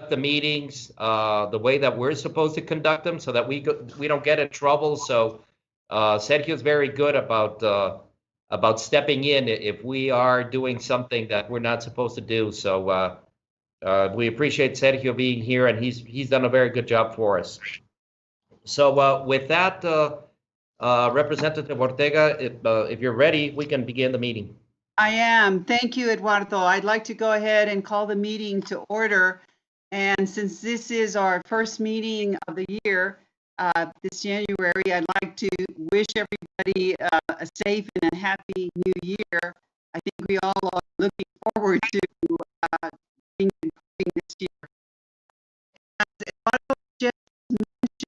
the meetings the way that we're supposed to conduct them, so that we don't get in trouble. So Sergio's very good about stepping in if we are doing something that we're not supposed to do. So we appreciate Sergio being here, and he's done a very good job for us. So with that, Representative Ortega, if you're ready, we can begin the meeting. I am. Thank you, Eduardo. I'd like to go ahead and call the meeting to order. And since this is our first meeting of the year, this January, I'd like to wish everybody a safe and a happy new year. I think we all are looking forward to being this year. As Eduardo just mentioned,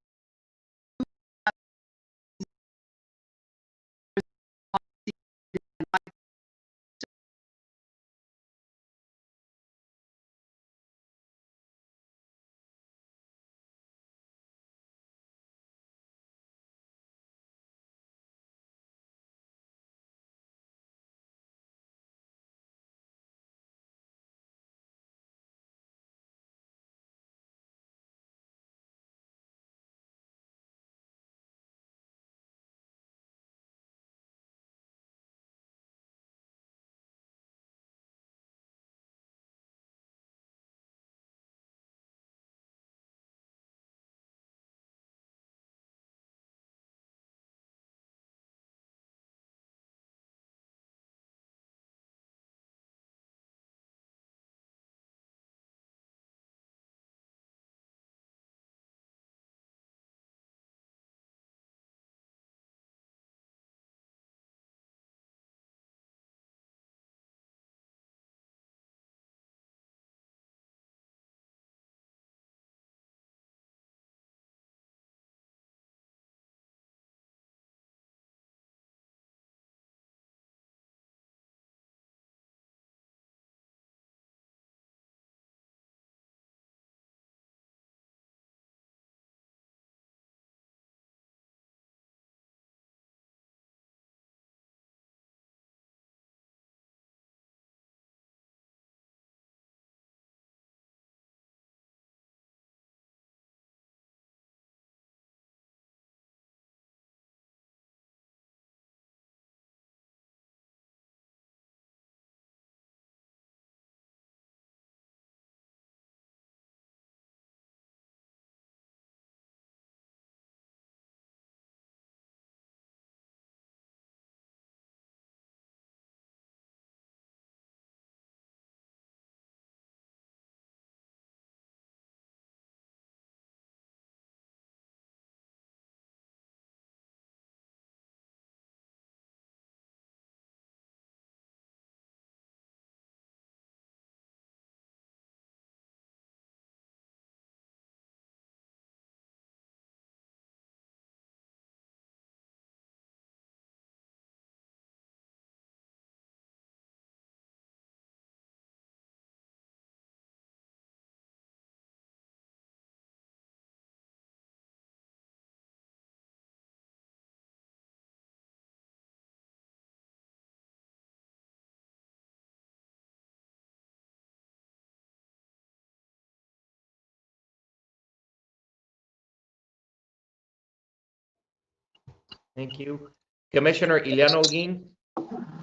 Thank you. Commissioner Ileana Holguín.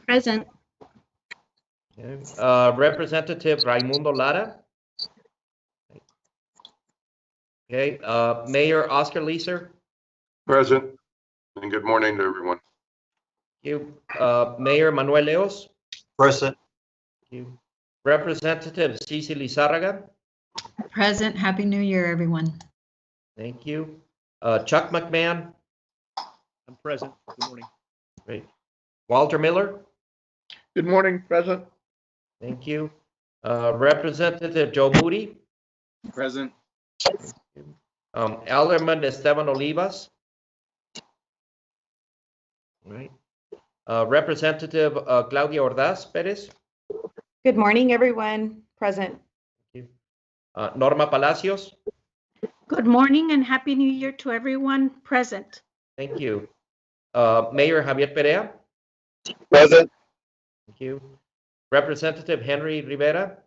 Present. Okay. Representative Raimundo Lara. Okay. Mayor Oscar Leeser. Present, and good morning to everyone. Thank you. Mayor Manuel Leos. Present. Thank you. Representative Ceci Lizárraga. Present. Happy New Year, everyone. Thank you. Chuck McMahon. I'm present. Good morning. Great. Walter Miller. Good morning, present. Thank you. Representative Joe Moody. Present. Alderman Esteban Olivas. Right. Representative Claudia Ordaz Perez. Good morning, everyone. Present. Thank you. Norma Palacios. Good morning and Happy New Year to everyone present. Thank you. Mayor Javier Perea. Present. Thank you. Representative Henry Rivera.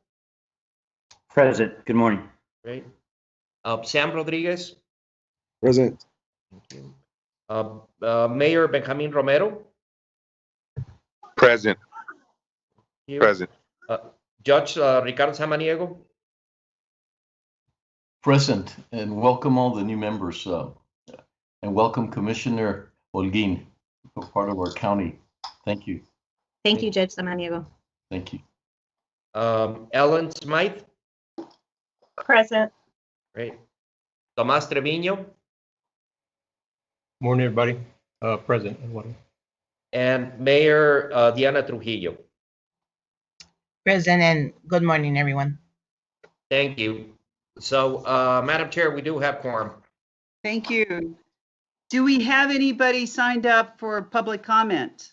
Present. Good morning. Great. Sam Rodriguez. Present. Thank you. Mayor Benjamin Romero. Present. Thank you. Present. Judge Ricardo Samaniego. Present, and welcome all the new members, and welcome Commissioner Holguin, for part of our county. Thank you. Thank you, Judge Samaniego. Thank you. Ellen Smythe. Present. Great. Tomas Trevino. Morning, everybody. Present. Eduardo. And Mayor Diana Trujillo. Present, and good morning, everyone. Thank you. So, Madam Chair, we do have quorum. Thank you. Do we have anybody signed up for public comment?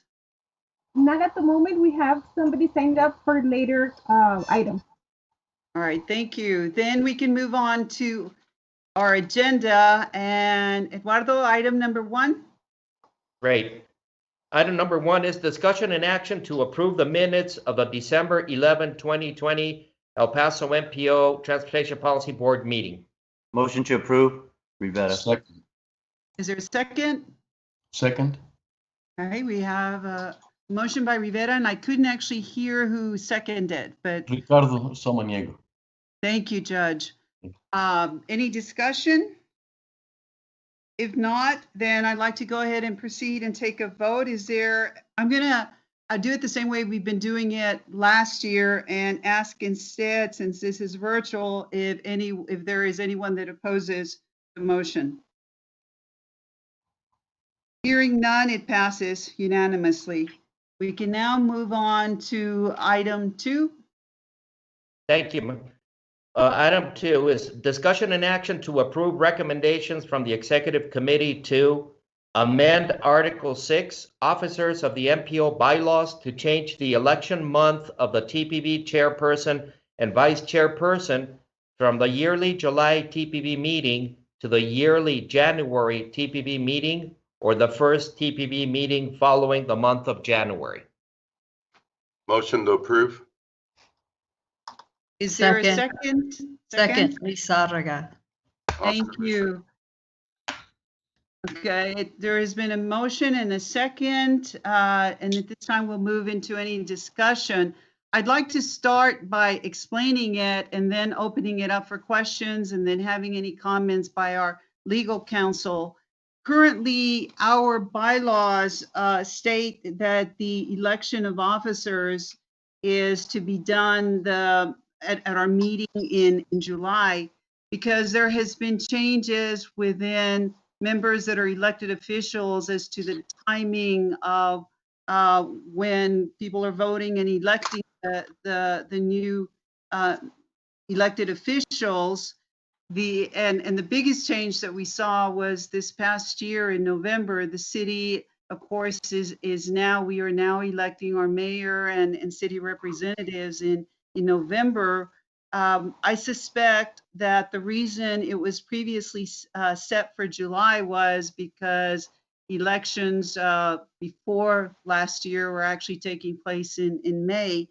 Not at the moment. We have somebody signed up for later item. All right, thank you. Then we can move on to our agenda. And Eduardo, item number 1. Great. Item number 1 is discussion and action to approve the minutes of the December 11, 2020 El Paso MPO Transportation Policy Board meeting. Motion to approve, Rivera. Second. Is there a second? Second. All right, we have a motion by Rivera, and I couldn't actually hear who seconded, but Ricardo Samaniego. thank you, Judge. Any discussion? If not, then I'd like to go ahead and proceed and take a vote. I'm gonna do it the same way we've been doing it last year and ask instead, since this is virtual, if there is anyone that opposes the motion. Hearing none, it passes unanimously. We can now move on to item 2. Thank you. Item 2 is discussion and action to approve recommendations from the Executive Committee to amend Article 6, Officers of the MPO bylaws, to change the election month of the TPB chairperson and vice chairperson from the yearly July TPB meeting to the yearly January TPB meeting, or the first TPB meeting following the month of January. Motion to approve. Is there a Second. second? Second, Lizárraga. Thank you. Okay, there has been a motion and a second, and at this time we'll move into any discussion. I'd like to start by explaining it and then opening it up for questions and then having any comments by our legal counsel. Currently, our bylaws state that the election of officers is to be done at our meeting in July, because there has been changes within members that are elected officials as to the timing of when people are voting and electing the new elected officials. And the biggest change that we saw was this past year in November. The city, of course, we are now electing our mayor and city representatives in November. I suspect that the reason it was previously set for July was because elections before last year were actually taking place in May.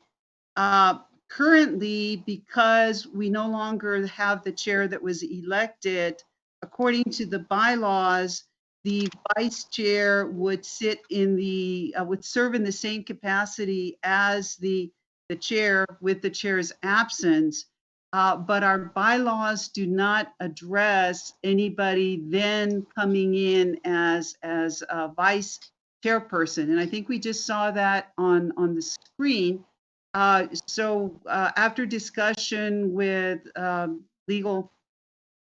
Currently, because we no longer have the chair that was elected, according to the bylaws, the vice chair would serve in the same capacity as the chair with the chair's absence. But our bylaws do not address anybody then coming in as a vice chairperson. And I think we just saw that on the screen. So after discussion with legal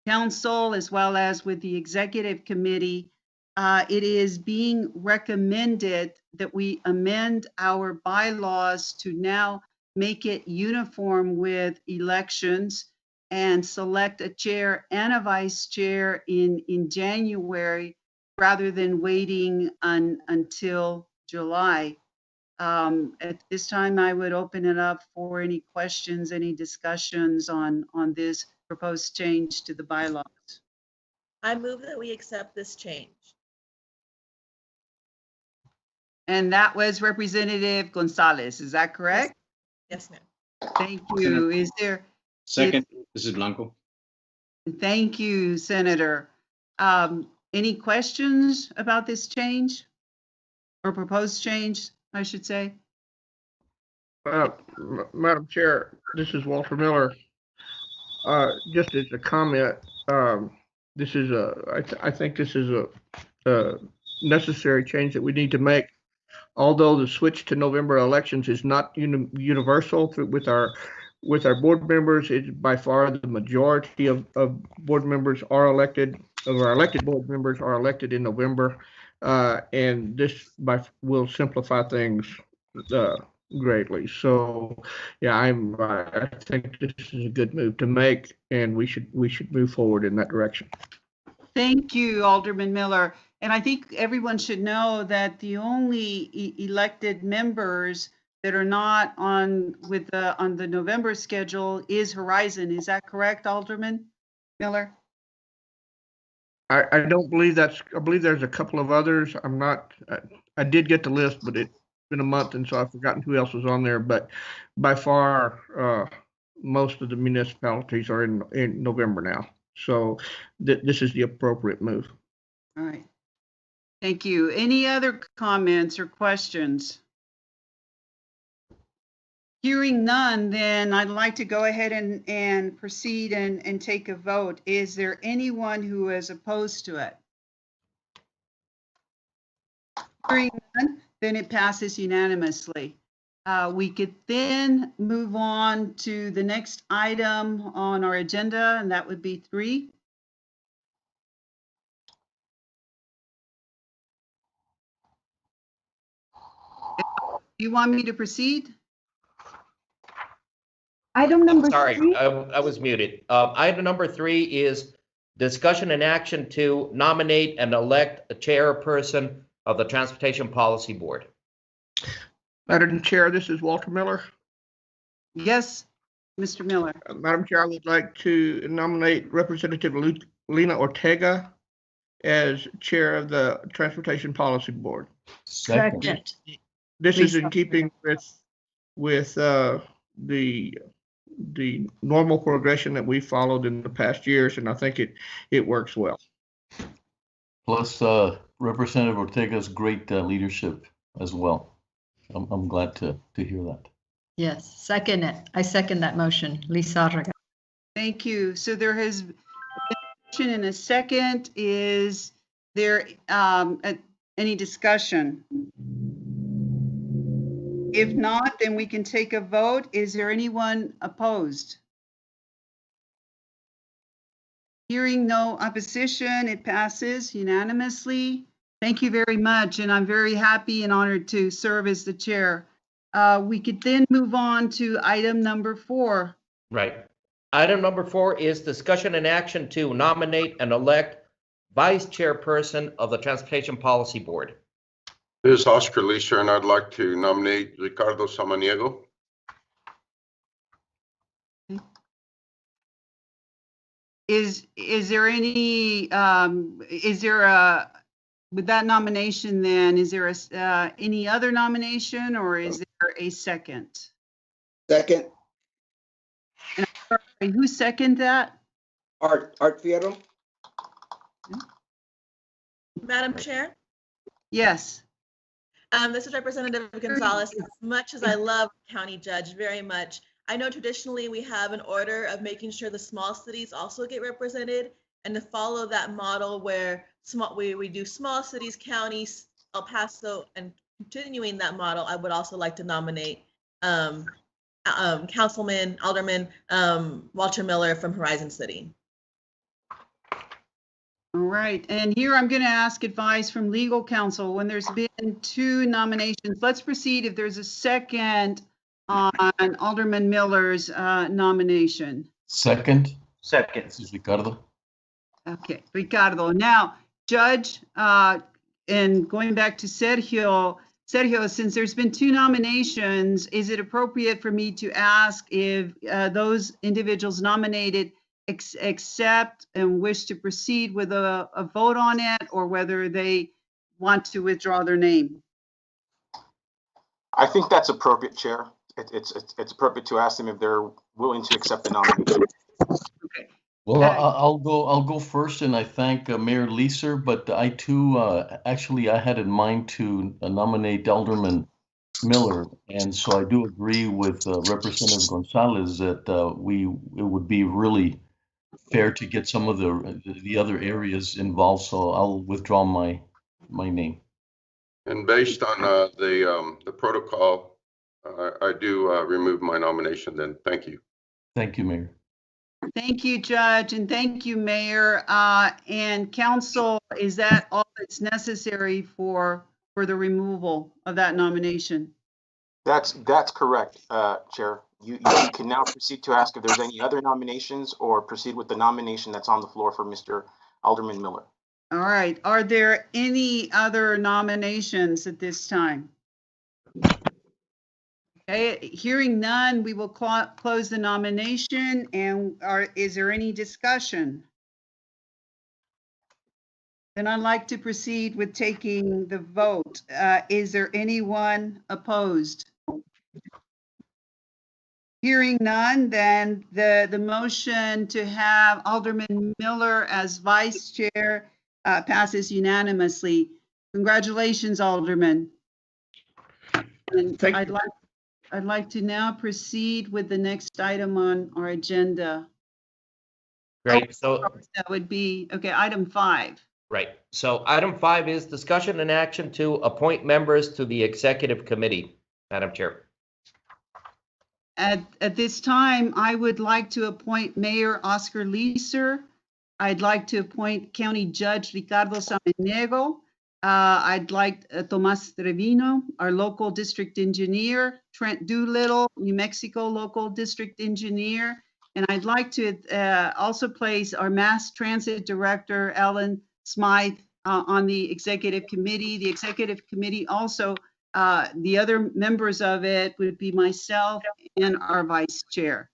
counsel as well as with the executive committee, it is being recommended that we amend our bylaws to now make it uniform with elections and select a chair and a vice chair in January rather than waiting until July. At this time, I would open it up for any questions, any discussions on this proposed change to the bylaws. I move that we accept this change. And that was Representative Gonzalez, is that correct? Yes, ma'am. Thank you. Is there? Second, this is Blanco. Thank you, Senator. Any questions about this change or proposed change, I should say? Madam Chair, this is Walter Miller. Just as a comment, this is I think this is a necessary change that we need to make. Although the switch to November elections is not universal with our board members, it's by far the majority of board members are elected, of our elected board members are elected in November, and this will simplify things greatly. So, yeah, I think this is a good move to make, and we should move forward in that direction. Thank you, Alderman Miller. And I think everyone should know that the only elected members that are not on the November schedule is Horizon. Is that correct, Alderman Miller? I don't believe I believe there's a couple of others. I did get the list, but it's been a month, and so I've forgotten who else was on there. But by far, most of the municipalities are in November now. So this is the appropriate move. All right. Thank you. Any other comments or questions? Hearing none, then I'd like to go ahead and proceed and take a vote. Is there anyone who is opposed to it? Hearing none, then it passes unanimously. We could then move on to the next item on our agenda, and that would be 3. Do you want me to proceed? Item number Sorry, 3. I was muted. Item number 3 is discussion and action to nominate and elect a chairperson of the Transportation Policy Board. Madam Chair, this is Walter Miller. Yes, Mr. Miller. Madam Chair, I would like to nominate Representative Lena Ortega as chair of the Transportation Policy Board. Second. This is in keeping with the normal progression that we followed in the past years, and I think it works well. Plus, Representative Ortega's great leadership as well. I'm glad to hear that. Yes, second it. I second that motion. Lizarraga. Thank you. So there has been a motion and a second. Is there any discussion? If not, then we can take a vote. Is there anyone opposed? Hearing no opposition, it passes unanimously. Thank you very much, and I'm very happy and honored to serve as the chair. We could then move on to item number 4. Right. Item number 4 is discussion and action to nominate and elect vice chairperson of the Transportation Policy Board. This is Oscar Leisure, and I'd like to nominate Ricardo Samaniego. Is there any, with that nomination then, is there any other nomination, or is there a second? Second. And I'm sorry, who seconded that? Art Fierro. Madam Chair, Yes. this is Representative Gonzalez. As much as I love county judge very much, I know traditionally we have an order of making sure the small cities also get represented, and to follow that model where we do small cities, counties, El Paso, and continuing that model, I would also like to nominate Alderman Walter Miller from Horizon City. All right, and here I'm going to ask advice from legal counsel. When there's been 2 nominations, let's proceed if there's a second on Alderman Miller's nomination. Second. Second. This is Ricardo. Okay, Ricardo. Now, Judge, and going back to Sergio, since there's been 2 nominations, is it appropriate for me to ask if those individuals nominated accept and wish to proceed with a vote on it, or whether they want to withdraw their name? I think that's appropriate, Chair. It's appropriate to ask them if they're willing to accept the nomination. Okay. Well, I'll go first, and I thank Mayor Leeser, but I too, actually, I had in mind to nominate Alderman Miller, and so I do agree with Representative Gonzalez that it would be really fair to get some of the other areas involved, so I'll withdraw my name. And based on the protocol, I do remove my nomination then. Thank you. Thank you, Mayor. Thank you, Judge, and thank you, Mayor. And Council, is that all that's necessary for the removal of that nomination? That's correct, Chair. You can now proceed to ask if there's any other nominations or proceed with the nomination that's on the floor for Mr. Alderman Miller. All right. Are there any other nominations at this time? Okay, hearing none, we will close the nomination. And is there any discussion? Then I'd like to proceed with taking the vote. Is there anyone opposed? Hearing none, then the motion to have Alderman Miller as vice chair passes unanimously. Congratulations, Alderman. And I'd like to now proceed with the next item on our agenda. Great. So that would be, okay, item 5. right. So item 5 is discussion and action to appoint members to the executive committee, Madam Chair. At this time, I would like to appoint Mayor Oscar Leeser. I'd like to appoint County Judge Ricardo Samaniego. I'd like Tomas Trevino, our local district engineer, Trent Doolittle, New Mexico local district engineer. And I'd like to also place our mass transit director, Ellen Smythe, on the executive committee. The executive committee also, the other members of it would be myself and our vice chair.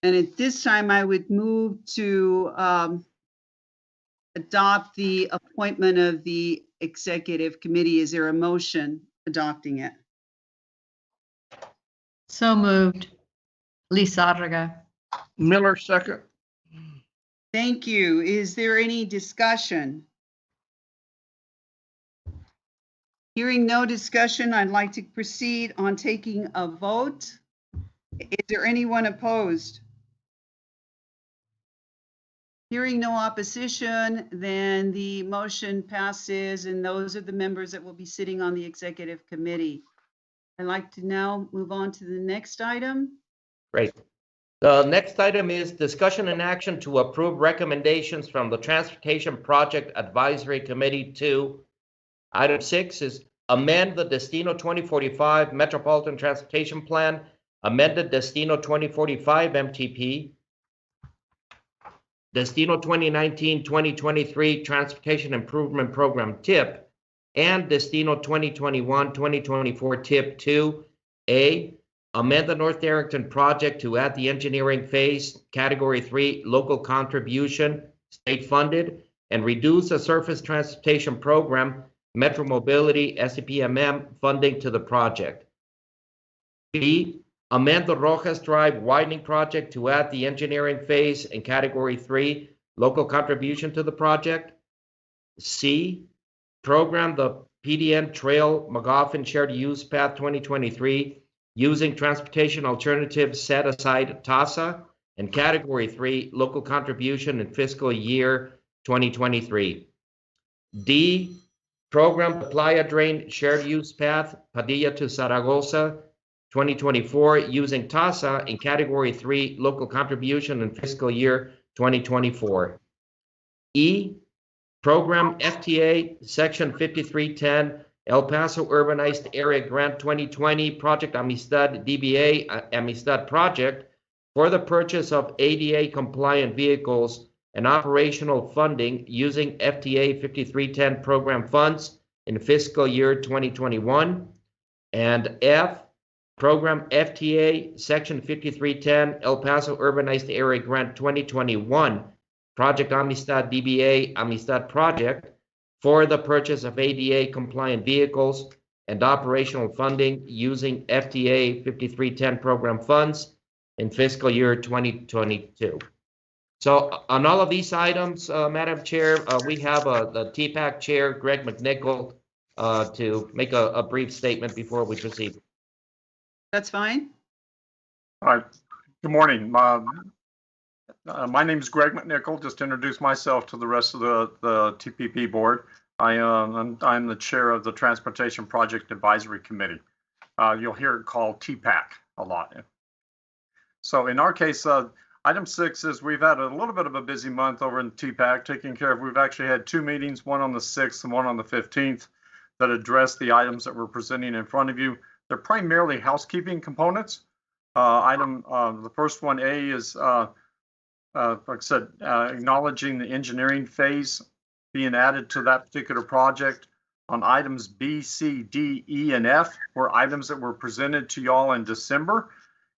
And at this time, I would move to adopt the appointment of the executive committee. Is there a motion adopting it? So moved. Lizarraga. Miller, second. Thank you. Is there any discussion? Hearing no discussion, I'd like to proceed on taking a vote. Is there anyone opposed? Hearing no opposition, then the motion passes, and those are the members that will be sitting on the executive committee. I'd like to now move on to the next item. Great. The next item is discussion and action to approve recommendations from the Transportation Project Advisory Committee to item 6 is amend the Destino 2045 Metropolitan Transportation Plan, amended Destino 2045 MTP, Destino 2019-2023 Transportation Improvement Program TIP, and Destino 2021-2024 TIP 2A, amend the North Arrington project to add the engineering phase, category 3, local contribution, state funded, and reduce the surface transportation program, Metro Mobility, SEPMM funding to the project. B, amend the Rojas Drive widening project to add the engineering phase and category 3, local contribution to the project. C, program the PDN Trail McGoffin Shared Use Path 2023 using transportation alternatives set aside TASA and category 3, local contribution in fiscal year 2023. D, program the Playa Drain Shared Use Path Padilla to Zaragoza 2024 using TASA in category 3, local contribution in fiscal year 2024. E, program FTA section 5310 El Paso Urbanized Area Grant 2020 Project Amistad DBA Amistad Project for the purchase of ADA compliant vehicles and operational funding using FTA 5310 program funds in fiscal year 2021. And F, program FTA section 5310 El Paso Urbanized Area Grant 2021 Project Amistad DBA Amistad Project for the purchase of ADA compliant vehicles and operational funding using FTA 5310 program funds in fiscal year 2022. So on all of these items, Madam Chair, we have the TPAC Chair, Greg McNichol, to make a brief statement before we proceed. That's fine. All right. Good morning. My name is Greg McNichol. Just to introduce myself to the rest of the TPP board. I'm the chair of the Transportation Project Advisory Committee. You'll hear it called TPAC a lot. So in our case, item 6 is we've had a little bit of a busy month over in TPAC, taking care of, we've actually had 2 meetings, one on the 6th and one on the 15th, that address the items that we're presenting in front of you. They're primarily housekeeping components. The first one, A, is, like I said, acknowledging the engineering phase being added to that particular project. On items B, C, D, E, and F were items that were presented to y'all in December,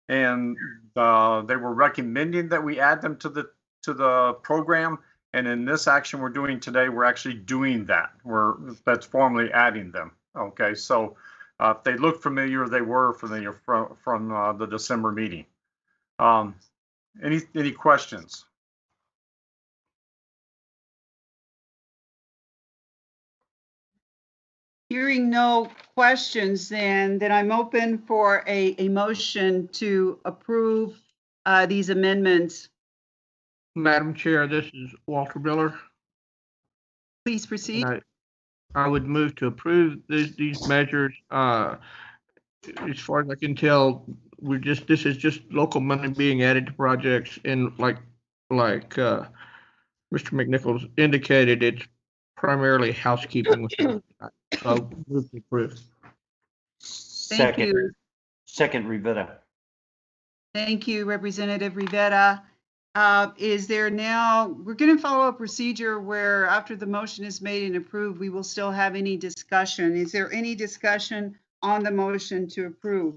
and they were recommending that we add them to the program. And in this action we're doing today, we're actually doing that. That's formally adding them. Okay, so if they look familiar, they were familiar from the December meeting. Any questions? Hearing no questions, then I'm open for a motion to approve these amendments. Madam Chair, this is Walter Miller. Please proceed. I would move to approve these measures. As far as I can tell, this is just local money being added to projects, and like Mr. McNichols indicated, it's primarily housekeeping. So move to approve. Thank you. Second, Rivera. Thank you, Representative Rivera. Is there now, we're going to follow a procedure where after the motion is made and approved, we will still have any discussion. Is there any discussion on the motion to approve?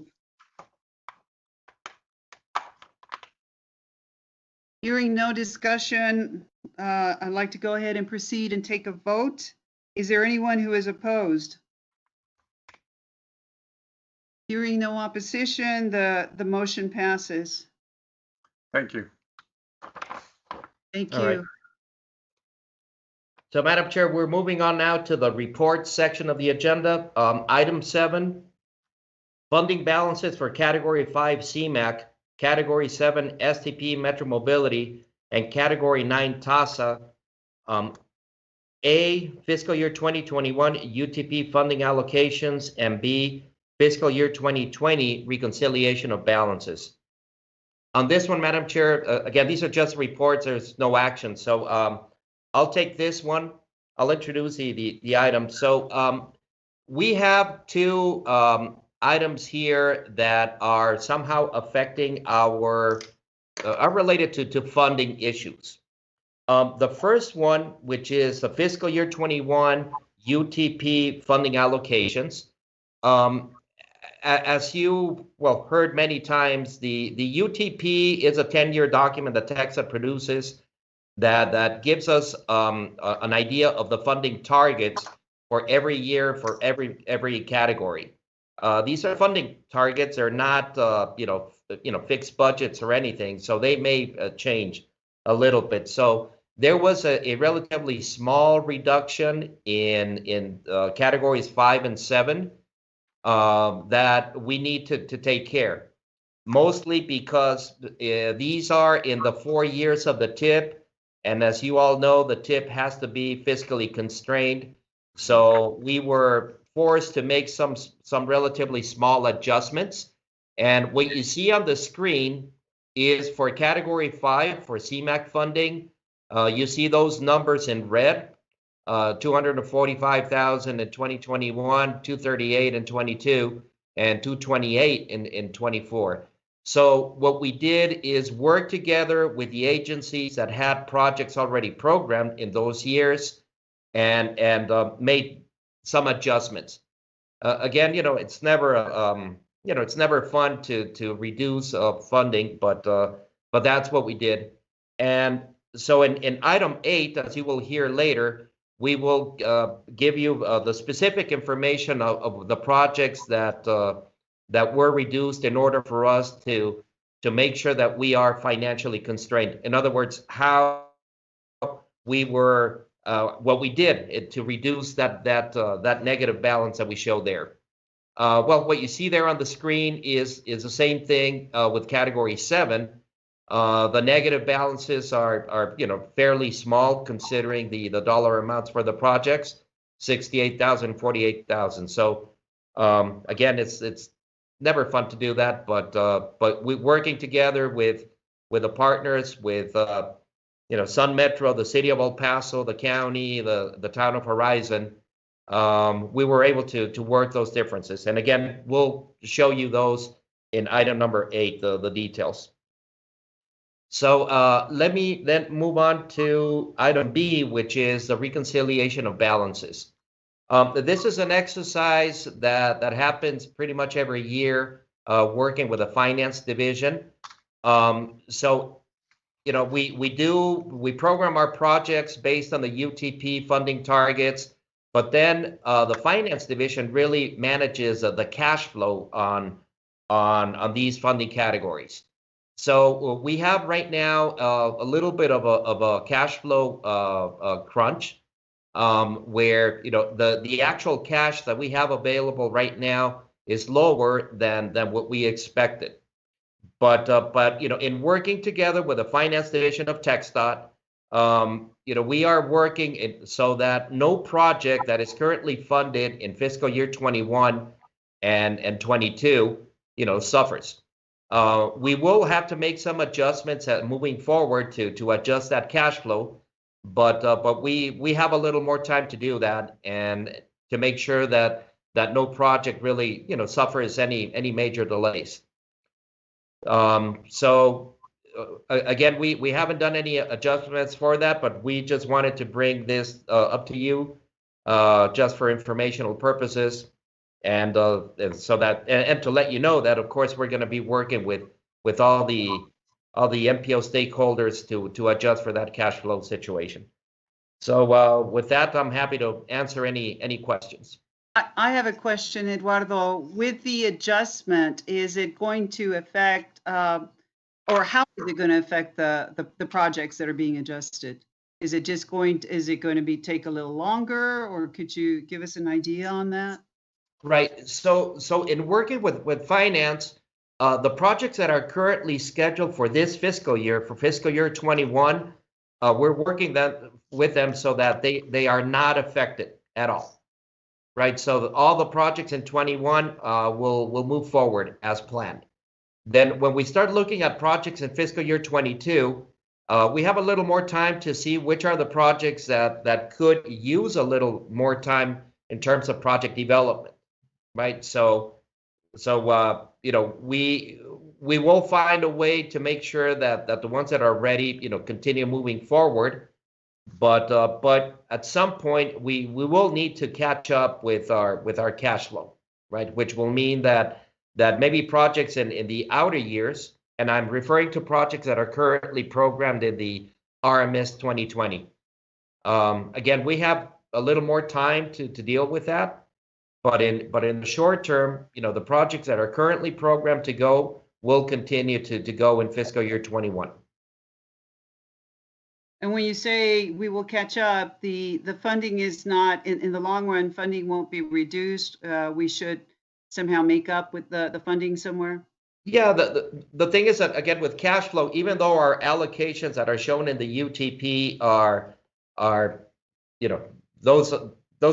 Hearing no discussion, I'd like to go ahead and proceed and take a vote. Is there anyone who is opposed? Hearing no opposition, the motion passes. Thank you. Thank All you. right. So, Madam Chair, we're moving on now to the reports section of the agenda. Item 7, funding balances for Category 5 CMAQ, Category 7 STP Metro Mobility, and Category 9 TASA. A, fiscal year 2021 UTP funding allocations, and B, fiscal year 2020 reconciliation of balances. On this one, Madam Chair, again, these are just reports. There's no action. So I'll take this one. I'll introduce the item. So we have 2 items here that are somehow affecting are related to funding issues. The first one, which is the fiscal year 21 UTP funding allocations. As you heard many times, the UTP is a 10-year document that TXA produces that gives us an idea of the funding targets for every year for every category. These are funding targets. They're not fixed budgets or anything, so they may change a little bit. So there was a relatively small reduction in categories 5 and 7 that we need to take care. Mostly because these are in the 4 years of the TIP, and as you all know, the TIP has to be fiscally constrained. So we were forced to make some relatively small adjustments. And what you see on the screen is for Category 5 for CMAQ funding. You see those numbers in red, 245,000 in 2021, 238 in 22, and 228 in 24. So what we did is work together with the agencies that had projects already programmed in those years and made some adjustments. Again, it's never it's never fun to reduce funding, but that's what we did. And so in item 8, as you will hear later, we will give you the specific information of the projects that were reduced in order for us to to make sure that we are financially constrained. In other words, how we were, what we did to reduce that negative balance that we showed there. Well, what you see there on the screen is the same thing with category 7. The negative balances are fairly small considering the dollar amounts for the projects, 68,000, 48,000. So again, it's never fun to do that, but we working together with the partners, with Sun Metro, the city of El Paso, the county, the town of Horizon. We were able to work those differences, and again, we'll show you those in item number 8, the details. So let me then move on to item B, which is the reconciliation of balances. This is an exercise that happens pretty much every year, working with the finance division. So, we program our projects based on the UTP funding targets, but then the finance division really manages the cash flow on these funding categories. So we have right now a little bit of a cash flow crunch. Where the actual cash that we have available right now is lower than what we expected. But in working together with the finance division of TxDOT, we are working so that no project that is currently funded in fiscal year 21 and 22, suffers. We will have to make some adjustments moving forward to adjust that cash flow. But we have a little more time to do that and to make sure that no project really suffers any major delays. So again, we haven't done any adjustments for that, but we just wanted to bring this up to you just for informational purposes, and so that and to let you know that of course we're going to be working with all the MPO stakeholders to adjust for that cash flow situation. So with that, I'm happy to answer any questions. I have a question, Eduardo. With the adjustment, is it going to affect, or how is it going to affect the projects that are being adjusted? Is it just going to take a little longer, or could you give us an idea on that? Right. So in working with finance, the projects that are currently scheduled for this fiscal year, for fiscal year 21, we're working with them so that they are not affected at all. Right. So all the projects in 21 will move forward as planned. Then when we start looking at projects in fiscal year 22, we have a little more time to see which are the projects that could use a little more time in terms of project development. Right. So we will find a way to make sure that the ones that are ready, continue moving forward. But at some point we will need to catch up with our cash flow, right? Which will mean that maybe projects in the outer years, and I'm referring to projects that are currently programmed in the RMS 2020. Again, we have a little more time to deal with that, but in the short term, the projects that are currently programmed to go will continue to go in fiscal year 21. And when you say we will catch up, the funding is not, in the long run, funding won't be reduced. We should somehow make up with the funding somewhere? Yeah, the thing is that, again, with cash flow, even though our allocations that are shown in the UTP are those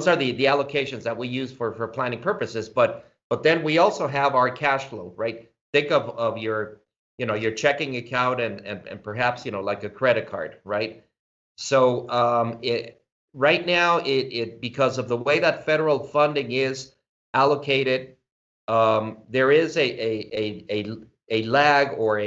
are the allocations that we use for planning purposes, but then we also have our cash flow, right? Think of your your checking account and perhaps like a credit card, right? So right now it because of the way that federal funding is allocated, there is a lag or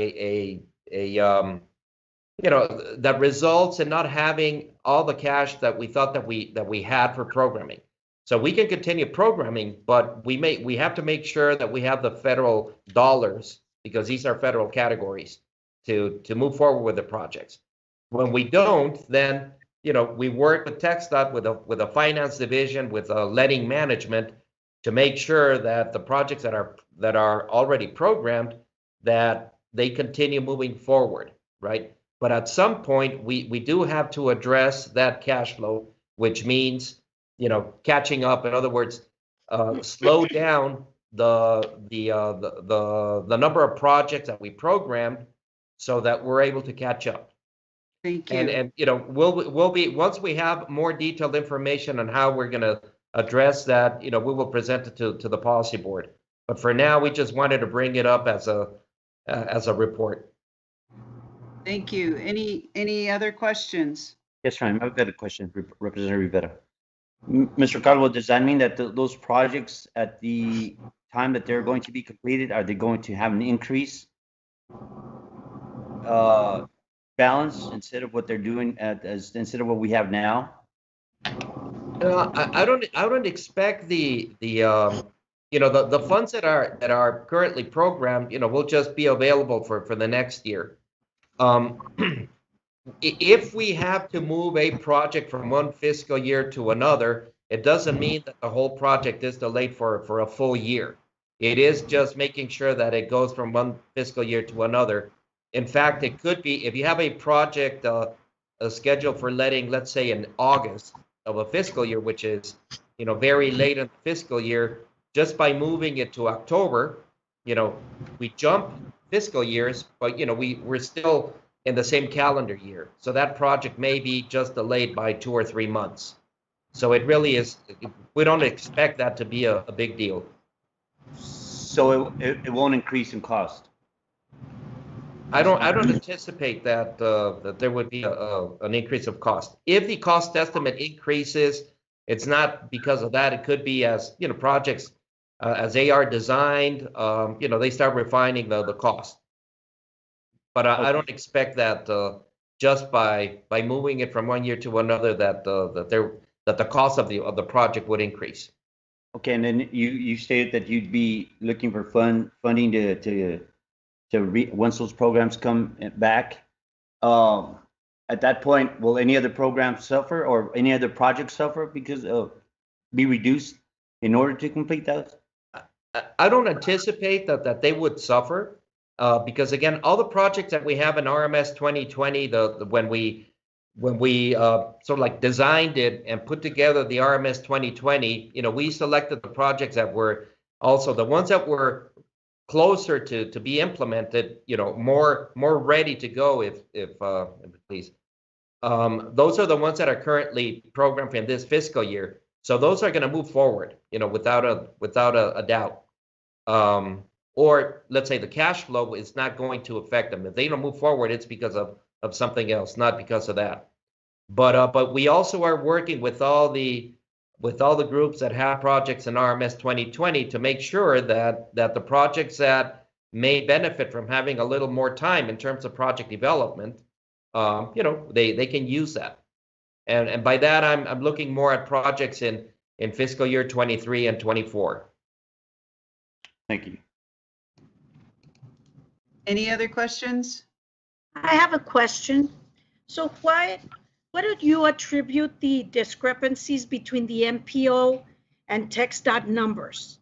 that results in not having all the cash that we thought that we had for programming. So we can continue programming, but we have to make sure that we have the federal dollars, because these are federal categories, to move forward with the projects. When we don't, then we work with TxDOT, with a finance division, with a letting management, to make sure that the projects that are already programmed, that they continue moving forward, right? But at some point, we do have to address that cash flow, which means, catching up. In other words, slow down the number of projects that we programmed so that we're able to catch up. Thank you. And we'll be, once we have more detailed information on how we're going to address that, we will present it to the policy board. But for now, we just wanted to bring it up as a report. Thank you. Any other questions? Yes, ma'am. I've got a question, Representative Rivera. Mr. Calvo, does that mean that those projects at the time that they're going to be completed, are they going to have an increase balance instead of what they're doing instead of what we have now? I don't expect the funds that are currently programmed, will just be available for the next year. If we have to move a project from one fiscal year to another, it doesn't mean that the whole project is delayed for a full year. It is just making sure that it goes from one fiscal year to another. In fact, it could be, if you have a project scheduled for letting, let's say in August of a fiscal year, which is, very late in the fiscal year, just by moving it to October, we jump fiscal years, but, we're still in the same calendar year. So that project may be just delayed by 2 or 3 months. So it really is, we don't expect that to be a big deal. So it won't increase in cost? I don't anticipate that that there would be an increase of cost. If the cost estimate increases, it's not because of that. It could be as, projects as they are designed, they start refining the cost. But I don't expect that just by moving it from one year to another that the cost of the project would increase. Okay, and then you stated that you'd be looking for funding to once those programs come back. At that point, will any other program suffer or any other project suffer because of be reduced in order to complete those? I don't anticipate that they would suffer. Because again, all the projects that we have in RMS 2020, when we sort of like designed it and put together the RMS 2020, we selected the projects that were also the ones that were closer to be implemented, more ready to go if please. Those are the ones that are currently programmed in this fiscal year. So those are going to move forward, without a doubt. Or let's say the cash flow is not going to affect them. If they don't move forward, it's because of something else, not because of that. But we also are working with all the groups that have projects in RMS 2020 to make sure that the projects that may benefit from having a little more time in terms of project development, they can use that. And by that, I'm looking more at projects in fiscal year 23 and 24. Thank you. Any other questions? I have a question. So what do you attribute the discrepancies between the MPO and text dot numbers?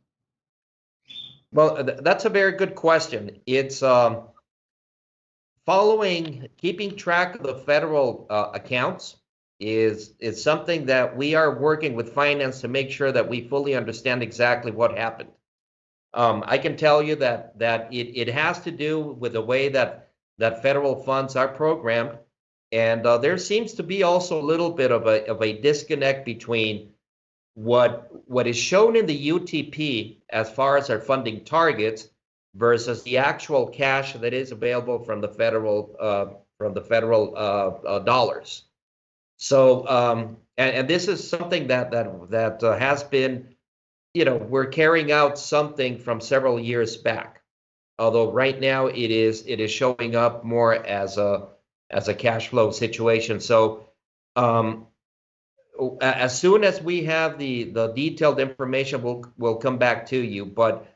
Well, that's a very good question. It's keeping track of the federal accounts is something that we are working with finance to make sure that we fully understand exactly what happened. I can tell you that it has to do with the way that federal funds are programmed, and there seems to be also a little bit of a disconnect between what is shown in the UTP as far as our funding targets versus the actual cash that is available from the federal dollars. So and this is something that has been, we're carrying out something from several years back, although right now it is showing up more as a cash flow situation. So as soon as we have the detailed information, we'll come back to you. But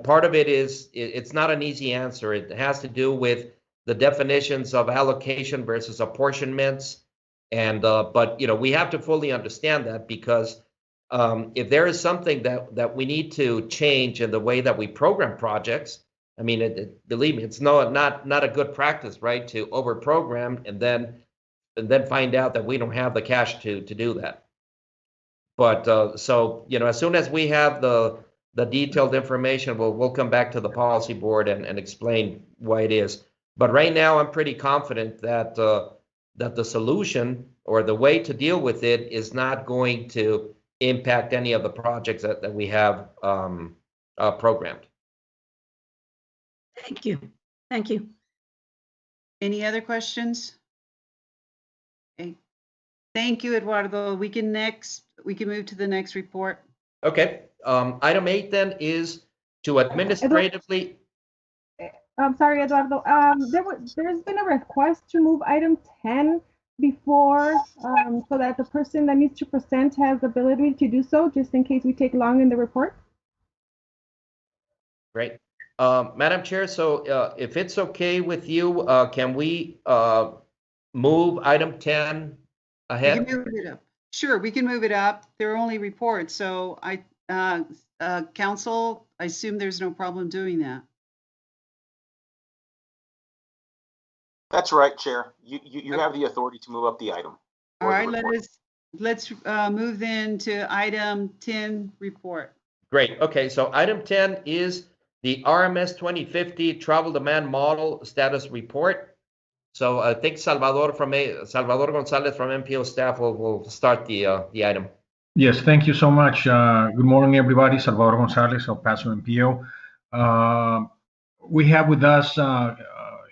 part of it is it's not an easy answer. It has to do with the definitions of allocation versus apportionments, and but we have to fully understand that, because if there is something that we need to change in the way that we program projects, I mean, believe me, it's not a good practice, right? To overprogram and then find out that we don't have the cash to do that. But so, as soon as we have the detailed information, we'll come back to the policy board and explain why it is. But right now, I'm pretty confident that that the solution or the way to deal with it is not going to impact any of the projects that we have programmed. Thank you. Thank you. Any other questions? Okay. Thank you, Eduardo. We can move to the next report. Okay. Item 8 then is to administratively. I'm sorry, Eduardo. There's been a request to move item 10 before, so that the person that needs to present has the ability to do so, just in case we take long in the report. Great. Madam Chair, so if it's okay with you, can we move item 10 ahead? We can move it up. Sure, we can move it up. They're only reports, so council, I assume there's no problem doing that. That's right, Chair. You have the authority to move up the item. All right, let's move then to item 10 report. Great. Okay, so item 10 is the RMS 2050 travel demand model status report. So I think Salvador Gonzalez from MPO staff will start the item. Yes, thank you so much. Good morning, everybody. Salvador Gonzalez, El Paso MPO. We have with us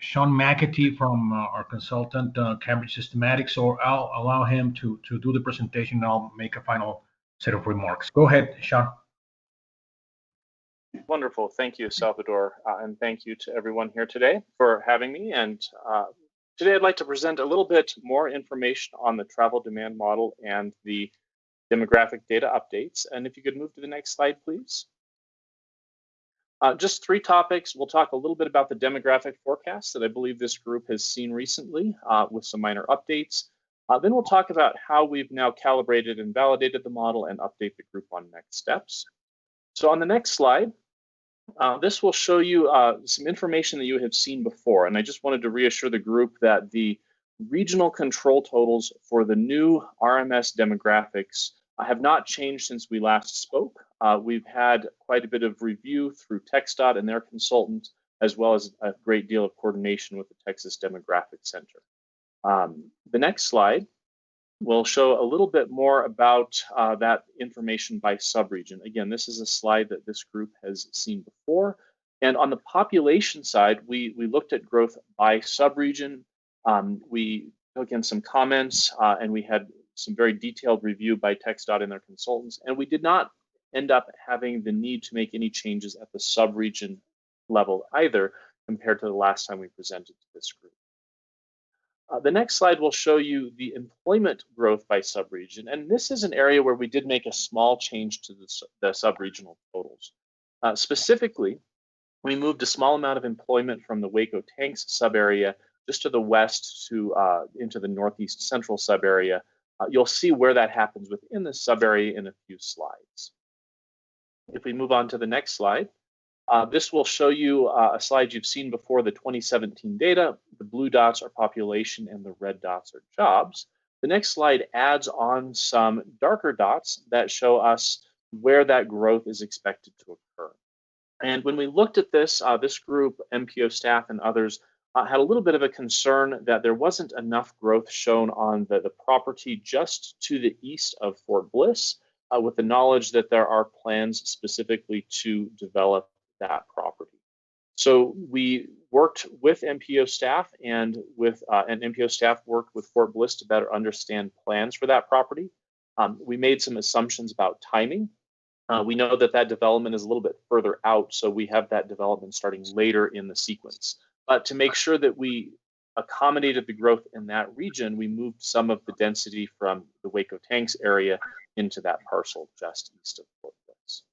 Sean McAtee from our consultant, Cambridge Systematics. So I'll allow him to do the presentation, and I'll make a final set of remarks. Go ahead, Sean. Wonderful. Thank you, Salvador. And thank you to everyone here today for having me. And today I'd like to present a little bit more information on the travel demand model and the demographic data updates. And if you could move to the next slide, please. Just 3 topics. We'll talk a little bit about the demographic forecast that I believe this group has seen recently with some minor updates. Then we'll talk about how we've now calibrated and validated the model and update the group on next steps. So on the next slide, this will show you some information that you have seen before. And I just wanted to reassure the group that the regional control totals for the new RMS demographics have not changed since we last spoke. We've had quite a bit of review through TxDOT and their consultant, as well as a great deal of coordination with the Texas Demographic Center. The next slide will show a little bit more about that information by subregion. Again, this is a slide that this group has seen before. And on the population side, we looked at growth by subregion. We took in some comments and we had some very detailed review by TxDOT and their consultants. And we did not end up having the need to make any changes at the subregion level either, compared to the last time we presented to this group. The next slide will show you the employment growth by subregion. And this is an area where we did make a small change to the subregional totals. Specifically, we moved a small amount of employment from the Waco Tanks subarea just to the west to into the northeast central subarea. You'll see where that happens within the subarea in a few slides. If we move on to the next slide, this will show you a slide you've seen before, the 2017 data. The blue dots are population and the red dots are jobs. The next slide adds on some darker dots that show us where that growth is expected to occur. And when we looked at this, this group, MPO staff and others, had a little bit of a concern that there wasn't enough growth shown on the property just to the east of Fort Bliss, with the knowledge that there are plans specifically to develop that property. So we worked with MPO staff and MPO staff worked with Fort Bliss to better understand plans for that property. We made some assumptions about timing. We know that that development is a little bit further out, so we have that development starting later in the sequence. But to make sure that we accommodated the growth in that region, we moved some of the density from the Waco Tanks area into that parcel just east of Fort Bliss.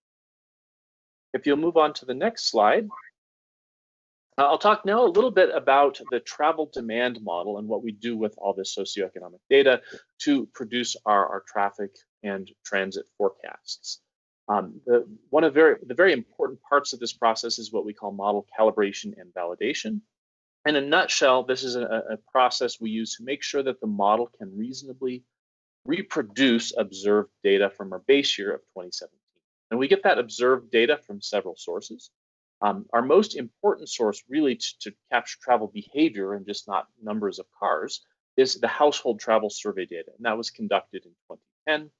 If you'll move on to the next slide, I'll talk now a little bit about the travel demand model and what we do with all this socioeconomic data to produce our traffic and transit forecasts. One of the very important parts of this process is what we call model calibration and validation. In a nutshell, this is a process we use to make sure that the model can reasonably reproduce observed data from our base year of 2017. And we get that observed data from several sources. Our most important source really to capture travel behavior and just not numbers of cars is the household travel survey data, and that was conducted in 2010.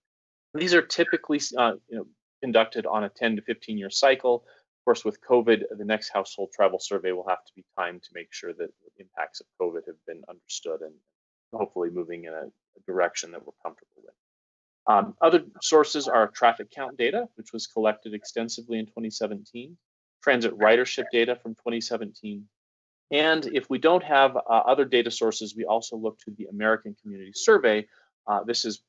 These are typically conducted on a 10 to 15 year cycle. Of course, with COVID, the next household travel survey will have to be timed to make sure that the impacts of COVID have been understood and hopefully moving in a direction that we're comfortable with. Other sources are traffic count data, which was collected extensively in 2017, transit ridership data from 2017, and if we don't have other data sources, we also look to the American Community Survey. This is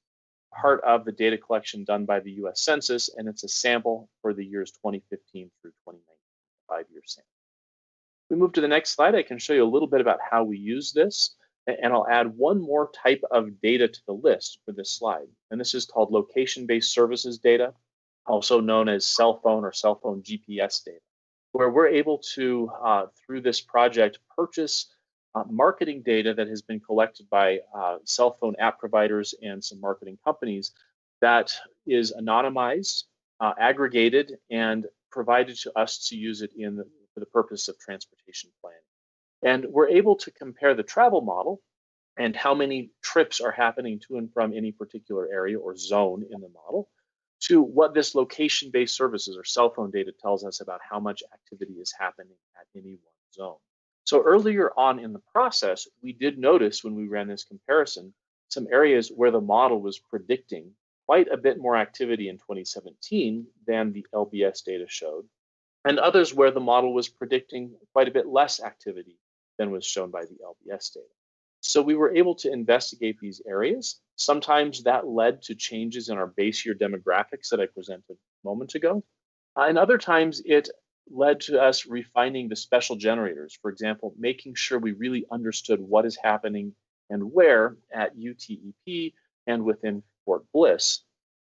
part of the data collection done by the US Census, and it's a sample for the years 2015 through 2019, 5-year sample. We move to the next slide. I can show you a little bit about how we use this, and I'll add one more type of data to the list for this slide, and this is called location-based services data, also known as cell phone or cell phone GPS data, where we're able to, through this project, purchase marketing data that has been collected by cell phone app providers and some marketing companies that is anonymized, aggregated, and provided to us to use it for the purpose of transportation planning. And we're able to compare the travel model and how many trips are happening to and from any particular area or zone in the model to what this location-based services or cell phone data tells us about how much activity is happening at any one zone. So earlier on in the process, we did notice when we ran this comparison, some areas where the model was predicting quite a bit more activity in 2017 than the LBS data showed, and others where the model was predicting quite a bit less activity than was shown by the LBS data. So we were able to investigate these areas. Sometimes that led to changes in our base year demographics that I presented a moment ago. And other times it led to us refining the special generators. For example, making sure we really understood what is happening and where at UTEP and within Fort Bliss,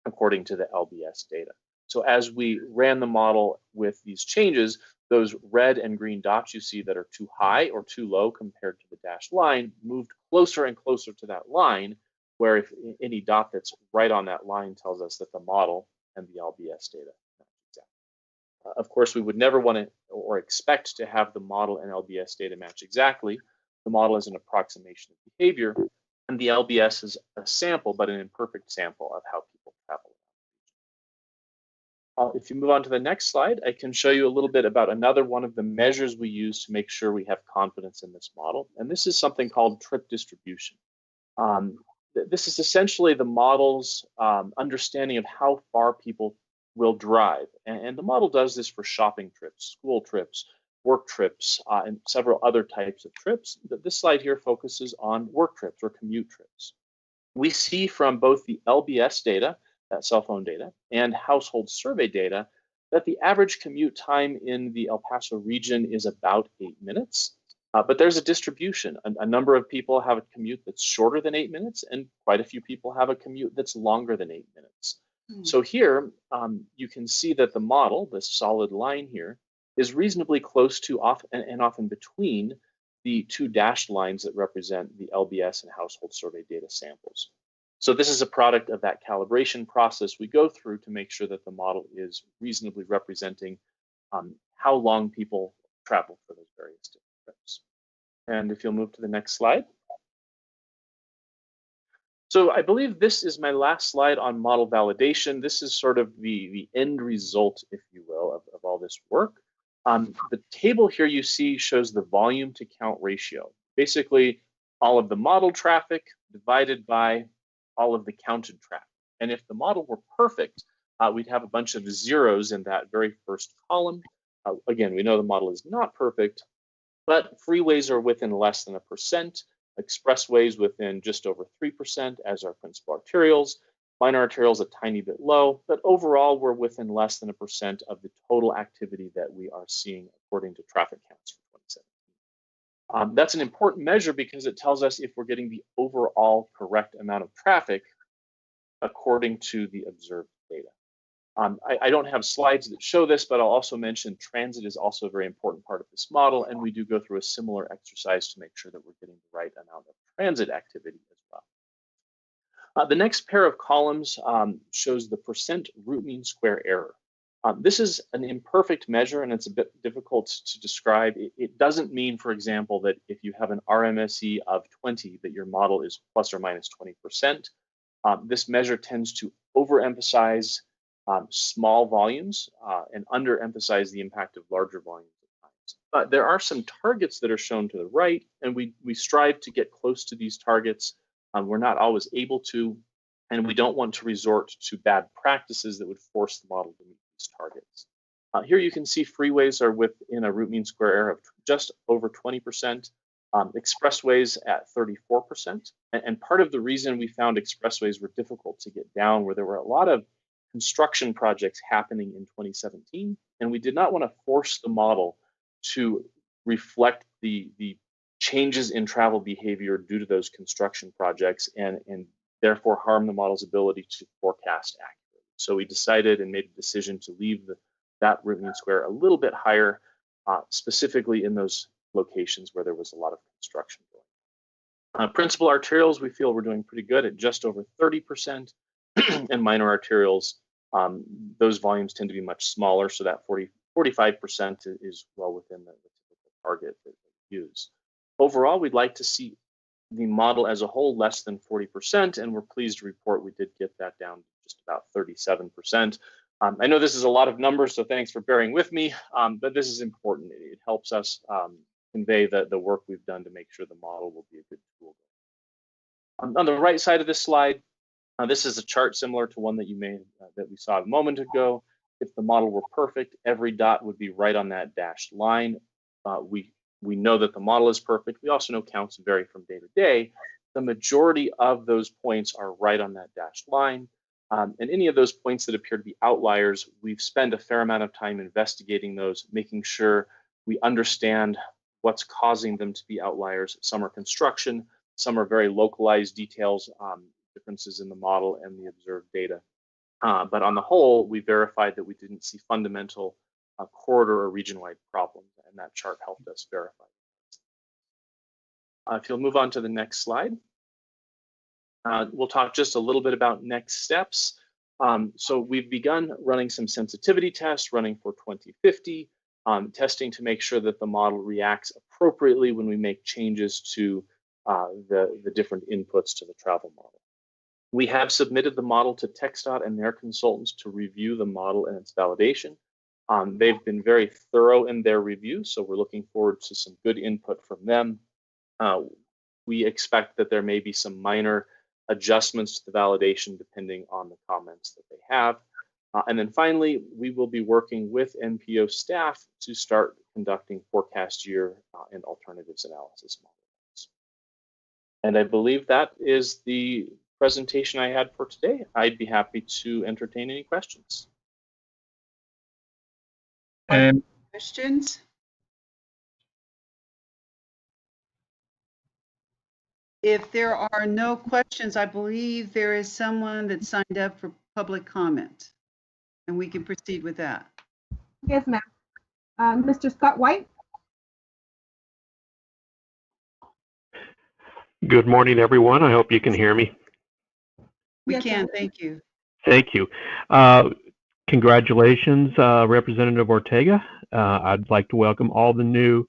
according to the LBS data. So as we ran the model with these changes, those red and green dots you see that are too high or too low compared to the dashed line moved closer and closer to that line, where if any dot that's right on that line tells us that the model and the LBS data match exactly. Of course, we would never want to or expect to have the model and LBS data match exactly. The model is an approximation of behavior, and the LBS is a sample, but an imperfect sample of how people travel. If you move on to the next slide, I can show you a little bit about another one of the measures we use to make sure we have confidence in this model. And this is something called trip distribution. This is essentially the model's understanding of how far people will drive. And the model does this for shopping trips, school trips, work trips, and several other types of trips. This slide here focuses on work trips or commute trips. We see from both the LBS data, that cell phone data, and household survey data, that the average commute time in the El Paso region is about 8 minutes. But there's a distribution. A number of people have a commute that's shorter than 8 minutes, and quite a few people have a commute that's longer than 8 minutes. So here, you can see that the model, this solid line here, is reasonably close to and often between the two dashed lines that represent the LBS and household survey data samples. So this is a product of that calibration process we go through to make sure that the model is reasonably representing how long people travel for those various different trips. And if you'll move to the next slide. So I believe this is my last slide on model validation. This is sort of the end result, if you will, of all this work. The table here you see shows the volume to count ratio. Basically, all of the model traffic divided by all of the counted traffic. And if the model were perfect, we'd have a bunch of zeros in that very first column. Again, we know the model is not perfect, but freeways are within less than 1%, expressways within just over 3%, as are principal arterials. Minor arterials a tiny bit low, but overall we're within less than 1% of the total activity that we are seeing according to traffic counts for 2017. That's an important measure because it tells us if we're getting the overall correct amount of traffic according to the observed data. I don't have slides that show this, but I'll also mention transit is also a very important part of this model, and we do go through a similar exercise to make sure that we're getting the right amount of transit activity as well. The next pair of columns shows the percent root mean square error. This is an imperfect measure, and it's a bit difficult to describe. It doesn't mean, for example, that if you have an RMSE of 20, that your model is plus or minus 20%. This measure tends to overemphasize small volumes and underemphasize the impact of larger volumes at times. But there are some targets that are shown to the right, and we strive to get close to these targets. We're not always able to, and we don't want to resort to bad practices that would force the model to meet these targets. Here you can see freeways are within a root mean square error of just over 20%, expressways at 34%. And part of the reason we found expressways were difficult to get down were there were a lot of construction projects happening in 2017, and we did not want to force the model to reflect the changes in travel behavior due to those construction projects and therefore harm the model's ability to forecast accurately. So we decided and made a decision to leave that root mean square a little bit higher, specifically in those locations where there was a lot of construction going on. Principal arterials, we feel we're doing pretty good at just over 30%, and minor arterials, those volumes tend to be much smaller, so that 45% is well within the typical target that we use. Overall, we'd like to see the model as a whole less than 40%, and we're pleased to report we did get that down to just about 37%. I know this is a lot of numbers, so thanks for bearing with me, but this is important. It helps us convey the work we've done to make sure the model will be a good tool. On the right side of this slide, this is a chart similar to one that that we saw a moment ago. If the model were perfect, every dot would be right on that dashed line. We know that the model is perfect. We also know counts vary from day to day. The majority of those points are right on that dashed line. And any of those points that appear to be outliers, we've spent a fair amount of time investigating those, making sure we understand what's causing them to be outliers. Some are construction, some are very localized details, differences in the model and the observed data. But on the whole, we verified that we didn't see fundamental corridor or region-wide problems, and that chart helped us verify. If you'll move on to the next slide. We'll talk just a little bit about next steps. So we've begun running some sensitivity tests, running for 2050, testing to make sure that the model reacts appropriately when we make changes to the different inputs to the travel model. We have submitted the model to TxDOT and their consultants to review the model and its validation. They've been very thorough in their review, so we're looking forward to some good input from them. We expect that there may be some minor adjustments to the validation depending on the comments that they have. And then finally, we will be working with NPO staff to start conducting forecast year and alternatives analysis models. And I believe that is the presentation I had for today. I'd be happy to entertain any questions. And Questions? If there are no questions, I believe there is someone that signed up for public comment, and we can proceed with that. Yes, ma'am. Mr. Scott White. Good morning, everyone. I hope you can hear me. We Yes, can, sir. thank you. Thank you. Congratulations, Representative Ortega. I'd like to welcome all the new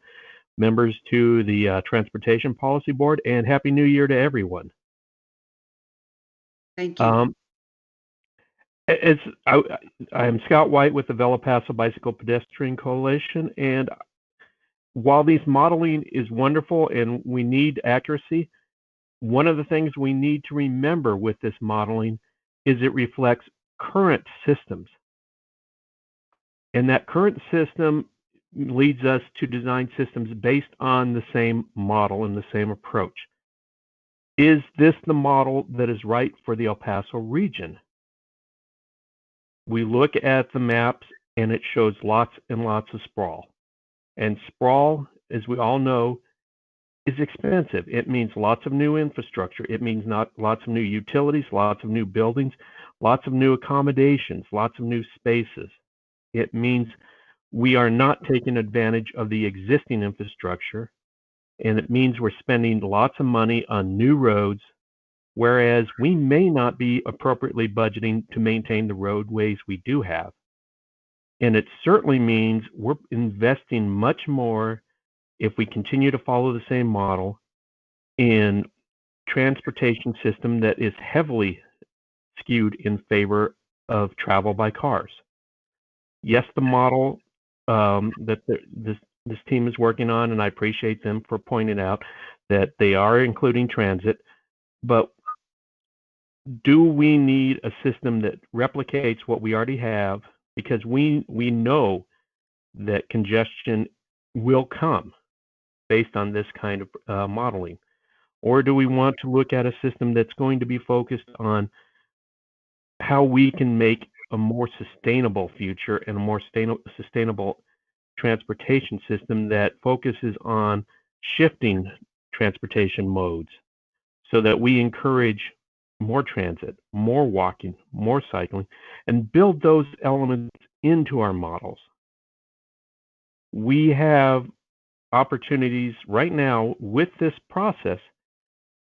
members to the Transportation Policy Board, and Happy New Year to everyone. Thank you. I am Scott White with the El Paso Bicycle Pedestrian Coalition, and while these modeling is wonderful and we need accuracy, one of the things we need to remember with this modeling is it reflects current systems. And that current system leads us to design systems based on the same model and the same approach. Is this the model that is right for the El Paso region? We look at the maps and it shows lots and lots of sprawl. And sprawl, as we all know, is expensive. It means lots of new infrastructure. It means lots of new utilities, lots of new buildings. lots of new accommodations, lots of new spaces. It means we are not taking advantage of the existing infrastructure, and it means we're spending lots of money on new roads, whereas we may not be appropriately budgeting to maintain the roadways we do have. And it certainly means we're investing much more, if we continue to follow the same model, in transportation system that is heavily skewed in favor of travel by cars. Yes, the model that this team is working on, and I appreciate them for pointing out that they are including transit, but do we need a system that replicates what we already have? Because we know that congestion will come based on this kind of modeling. Or do we want to look at a system that's going to be focused on how we can make a more sustainable future and a more sustainable transportation system that focuses on shifting transportation modes so that we encourage more transit, more walking, more cycling, and build those elements into our models? We have opportunities right now with this process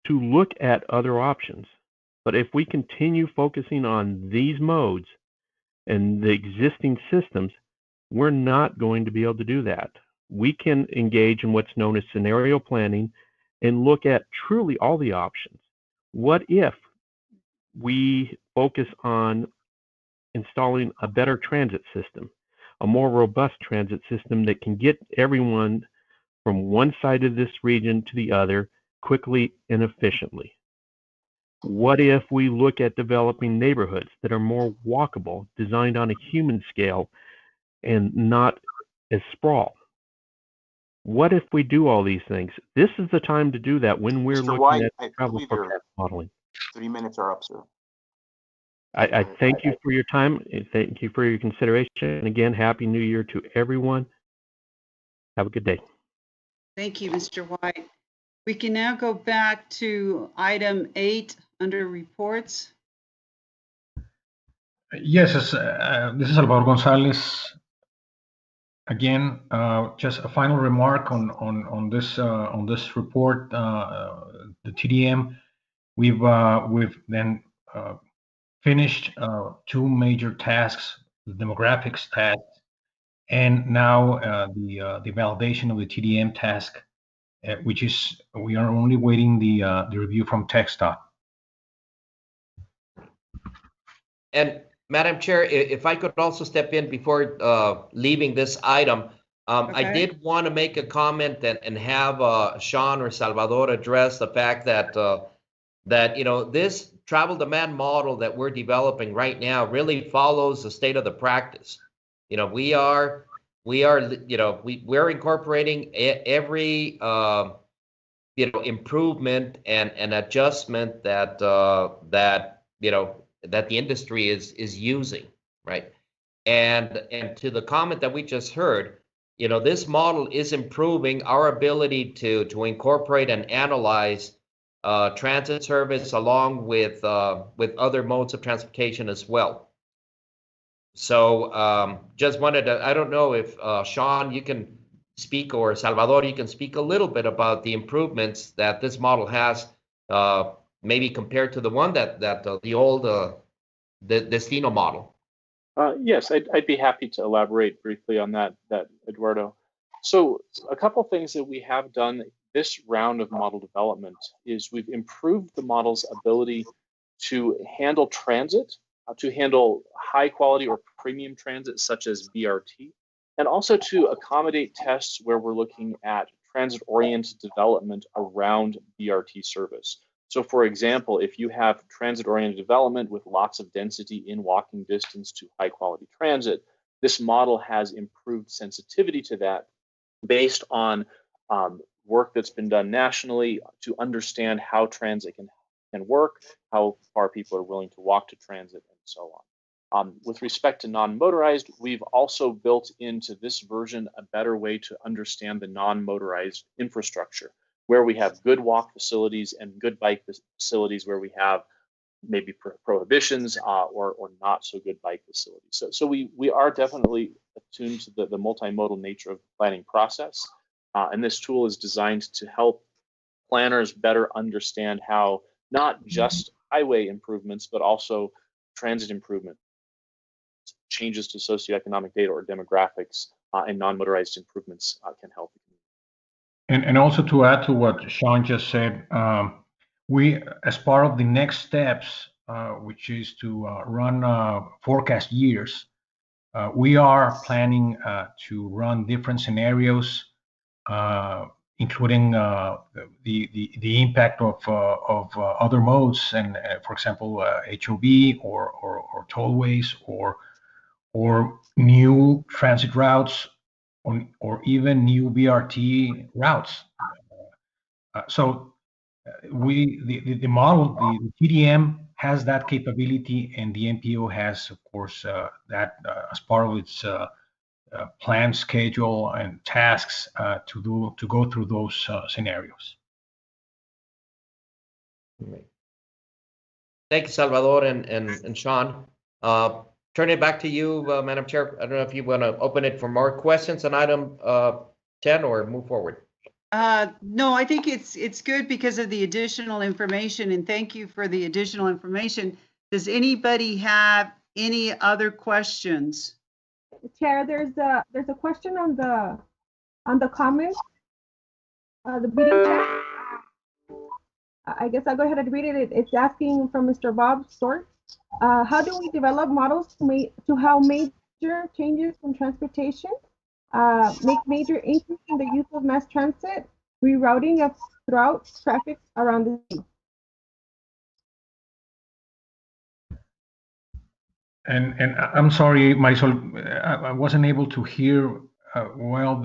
to look at other options. But if we continue focusing on these modes and the existing systems, we're not going to be able to do that. We can engage in what's known as scenario planning and look at truly all the options. What if we focus on installing a better transit system, a more robust transit system that can get everyone from one side of this region to the other quickly and efficiently? What if we look at developing neighborhoods that are more walkable, designed on a human scale and not as sprawl? What if we do all these things? This is the time to do that when we're Mr. looking White, at I travel believe your forecast modeling. 3 minutes are up, sir. I thank you for your time. And thank you for your consideration. And again, Happy New Year to everyone. Have a good day. Thank you, Mr. White. We can now go back to item 8 under reports. Yes, this is Salvador Gonzalez. Again, just a final remark on this report, the TDM. We've then finished 2 major tasks, the demographics task, and now the validation of the TDM task, which is we are only waiting the review from TxDOT. And Madam Chair, if I could also step in before leaving this item, I did want to make a comment and have Sean or Salvador address the fact that this travel demand model that we're developing right now really follows the state of the practice. We're incorporating every improvement and adjustment that the industry is using, right? And to the comment that we just heard, this model is improving our ability to incorporate and analyze transit service along with other modes of transportation as well. So just wanted to, I don't know if Sean, you can speak, or Salvador, you can speak a little bit about the improvements that this model has, maybe compared to the one that the old the Destino model. Yes, I'd be happy to elaborate briefly on that, Eduardo. So a couple things that we have done this round of model development is we've improved the model's ability to handle transit, to handle high quality or premium transit such as BRT, and also to accommodate tests where we're looking at transit-oriented development around BRT service. So for example, if you have transit-oriented development with lots of density in walking distance to high quality transit, this model has improved sensitivity to that based on work that's been done nationally to understand how transit can work, how far people are willing to walk to transit, and so on. With respect to non-motorized, we've also built into this version a better way to understand the non-motorized infrastructure, where we have good walk facilities and good bike facilities, where we have maybe prohibitions or not so good bike facilities. So we are definitely attuned to the multimodal nature of the planning process. And this tool is designed to help planners better understand how not just highway improvements, but also transit improvement, changes to socioeconomic data or demographics, and non-motorized improvements can help. And also to add to what Sean just said, we, as part of the next steps, which is to run forecast years, we are planning to run different scenarios, including the impact of other modes, and for example, HOV or tollways or new transit routes, or even new BRT routes. So the model, the TDM has that capability, and the MPO has, of course, that as part of its plan, schedule, and tasks to go through those scenarios. Thank you, Salvador and Sean. Turn it back to you, Madam Chair. I don't know if you want to open it for more questions on item 10 or move forward. No, I think it's good because of the additional information, and thank you for the additional information. Does anybody have any other questions? Chair, there's a question on the comments, the meeting chat. I guess I'll go ahead and read it. It's asking from Mr. Bob Stork. How do we develop models to how major changes in transportation make major increase in the use of mass transit, rerouting of throughout traffic around the city? And I'm sorry, Marisol, I wasn't able to hear well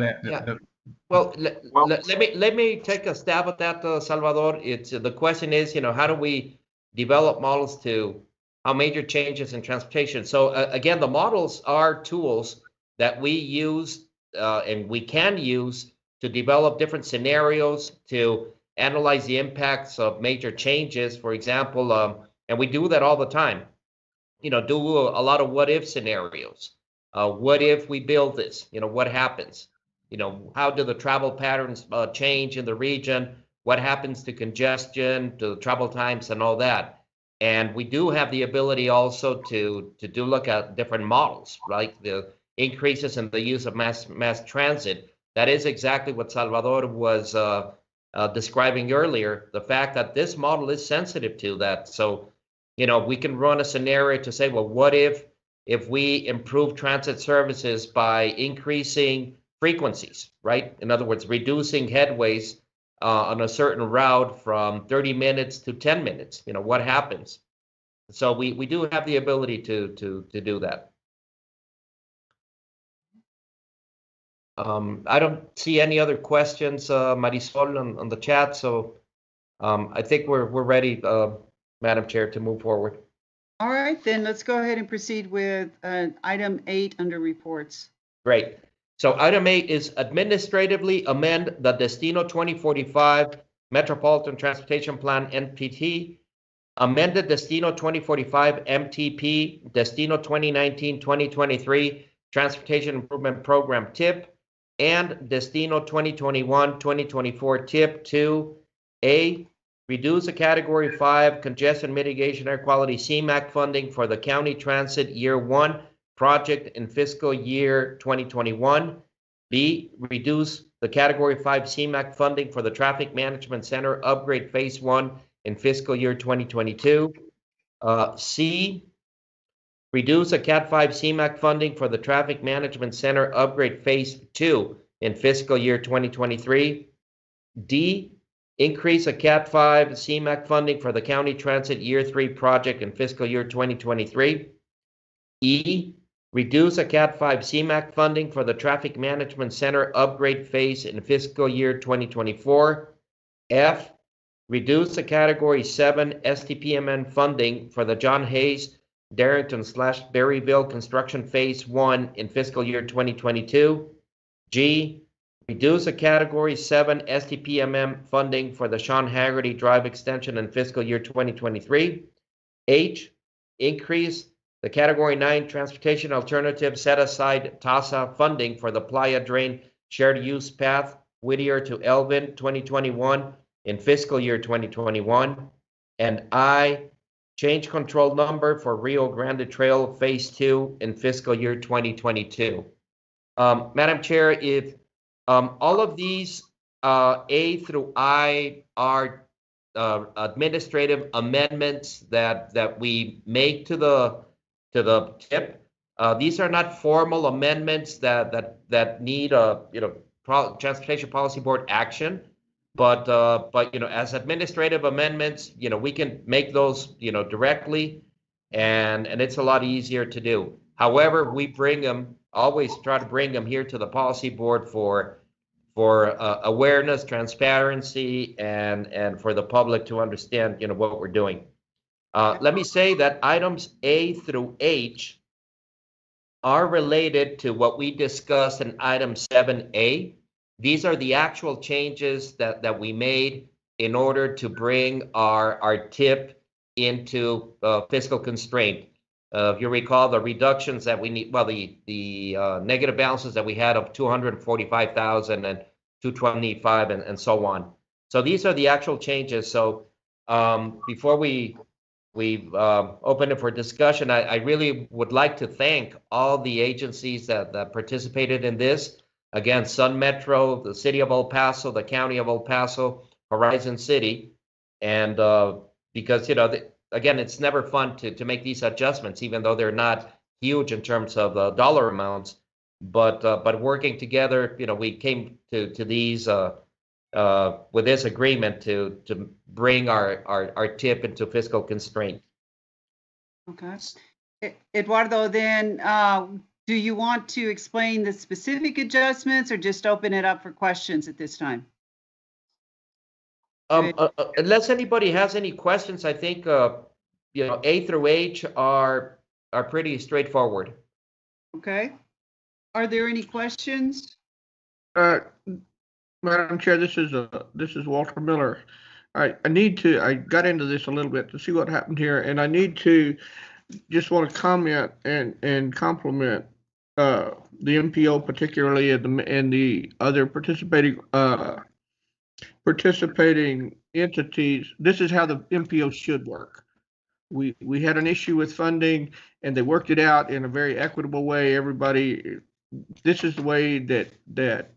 Well, let me take a stab at that, Salvador. It's the question is, how do we develop models to how major changes in transportation? So again, the models are tools that we use and we can use to develop different scenarios to analyze the impacts of major changes. For example, and we do that all the time. Do a lot of what if scenarios. What if we build this? What happens? How do the travel patterns change in the region? What happens to congestion, to travel times, and all that? And we do have the ability also to look at different models, right? The increases in the use of mass transit. That is exactly what Salvador was describing earlier. The fact that this model is sensitive to that. So, we can run a scenario to say, well, what if we improve transit services by increasing frequencies, right? In other words, reducing headways on a certain route from 30 minutes to 10 minutes. What happens? So we do have the ability to do that. I don't see any other questions, Marisol, on the chat. So I think we're ready, Madam Chair, to move forward. All right, then let's go ahead and proceed with item 8 under reports. Great. So item 8 is administratively amend the Destino 2045 Metropolitan Transportation Plan NPT, amended Destino 2045 MTP, Destino 2019-2023 Transportation Improvement Program TIP, and Destino 2021-2024 TIP to A, reduce a Category 5 Congestion Mitigation Air Quality CMAQ funding for the County Transit Year 1 project in fiscal year 2021. B, reduce the Category 5 CMAQ funding for the Traffic Management Center Upgrade Phase 1 in fiscal year 2022. C, reduce a Cat 5 CMAQ funding for the Traffic Management Center Upgrade Phase 2 in fiscal year 2023. D, increase a Cat 5 CMAQ funding for the County Transit Year 3 project in fiscal year 2023. E, reduce a Cat 5 CMAQ funding for the Traffic Management Center Upgrade Phase in fiscal year 2024. F, reduce a Category 7 STPMN funding for the John Hayes Darrington/Berryville Construction Phase 1 in fiscal year 2022. G, reduce a Category 7 STPMM funding for the Sean Haggerty Drive Extension in fiscal year 2023. H, increase the Category 9 Transportation Alternative Set Aside TASA funding for the Playa Drain Shared Use Path, Whittier to Elvin, 2021 in fiscal year 2021. And I, change control number for Rio Grande Trail Phase 2 in fiscal year 2022. Madam Chair, if all of these A through I are administrative amendments that we make to the TIP. These are not formal amendments that need a Transportation Policy Board action, but as administrative amendments, we can make those directly, and it's a lot easier to do. However, we always try to bring them here to the Policy Board for awareness, transparency, and for the public to understand, what we're doing. Let me say that items A through H are related to what we discussed in item 7A. These are the actual changes that we made in order to bring our TIP into fiscal constraint. If you recall, the reductions that we need, well, the negative balances that we had of 245,000 and 225 and so on. So these are the actual changes. So before we open it for discussion, I really would like to thank all the agencies that participated in this. Again, Sun Metro, the City of El Paso, the County of El Paso, Horizon City, and because again, it's never fun to make these adjustments, even though they're not huge in terms of dollar amounts. But working together, we came to these with this agreement to bring our TIP into fiscal constraint. Okay. Eduardo, then do you want to explain the specific adjustments or just open it up for questions at this time? Unless anybody has any questions, I think A through H are pretty straightforward. Okay. Are there any questions? Madam Chair, this is Walter Miller. I got into this a little bit to see what happened here, and I need to just want to comment and compliment the MPO, particularly and the other participating entities. This is how the MPO should work. We had an issue with funding, and they worked it out in a very equitable way. This is the way that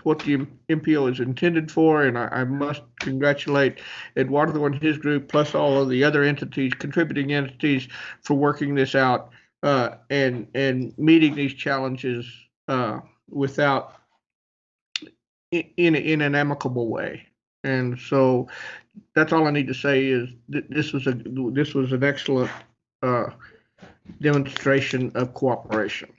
what the MPO is intended for, and I must congratulate Eduardo and his group, plus all of the other entities, contributing entities, for working this out and meeting these challenges without in an amicable way. And so that's all I need to say is this was an excellent demonstration of cooperation.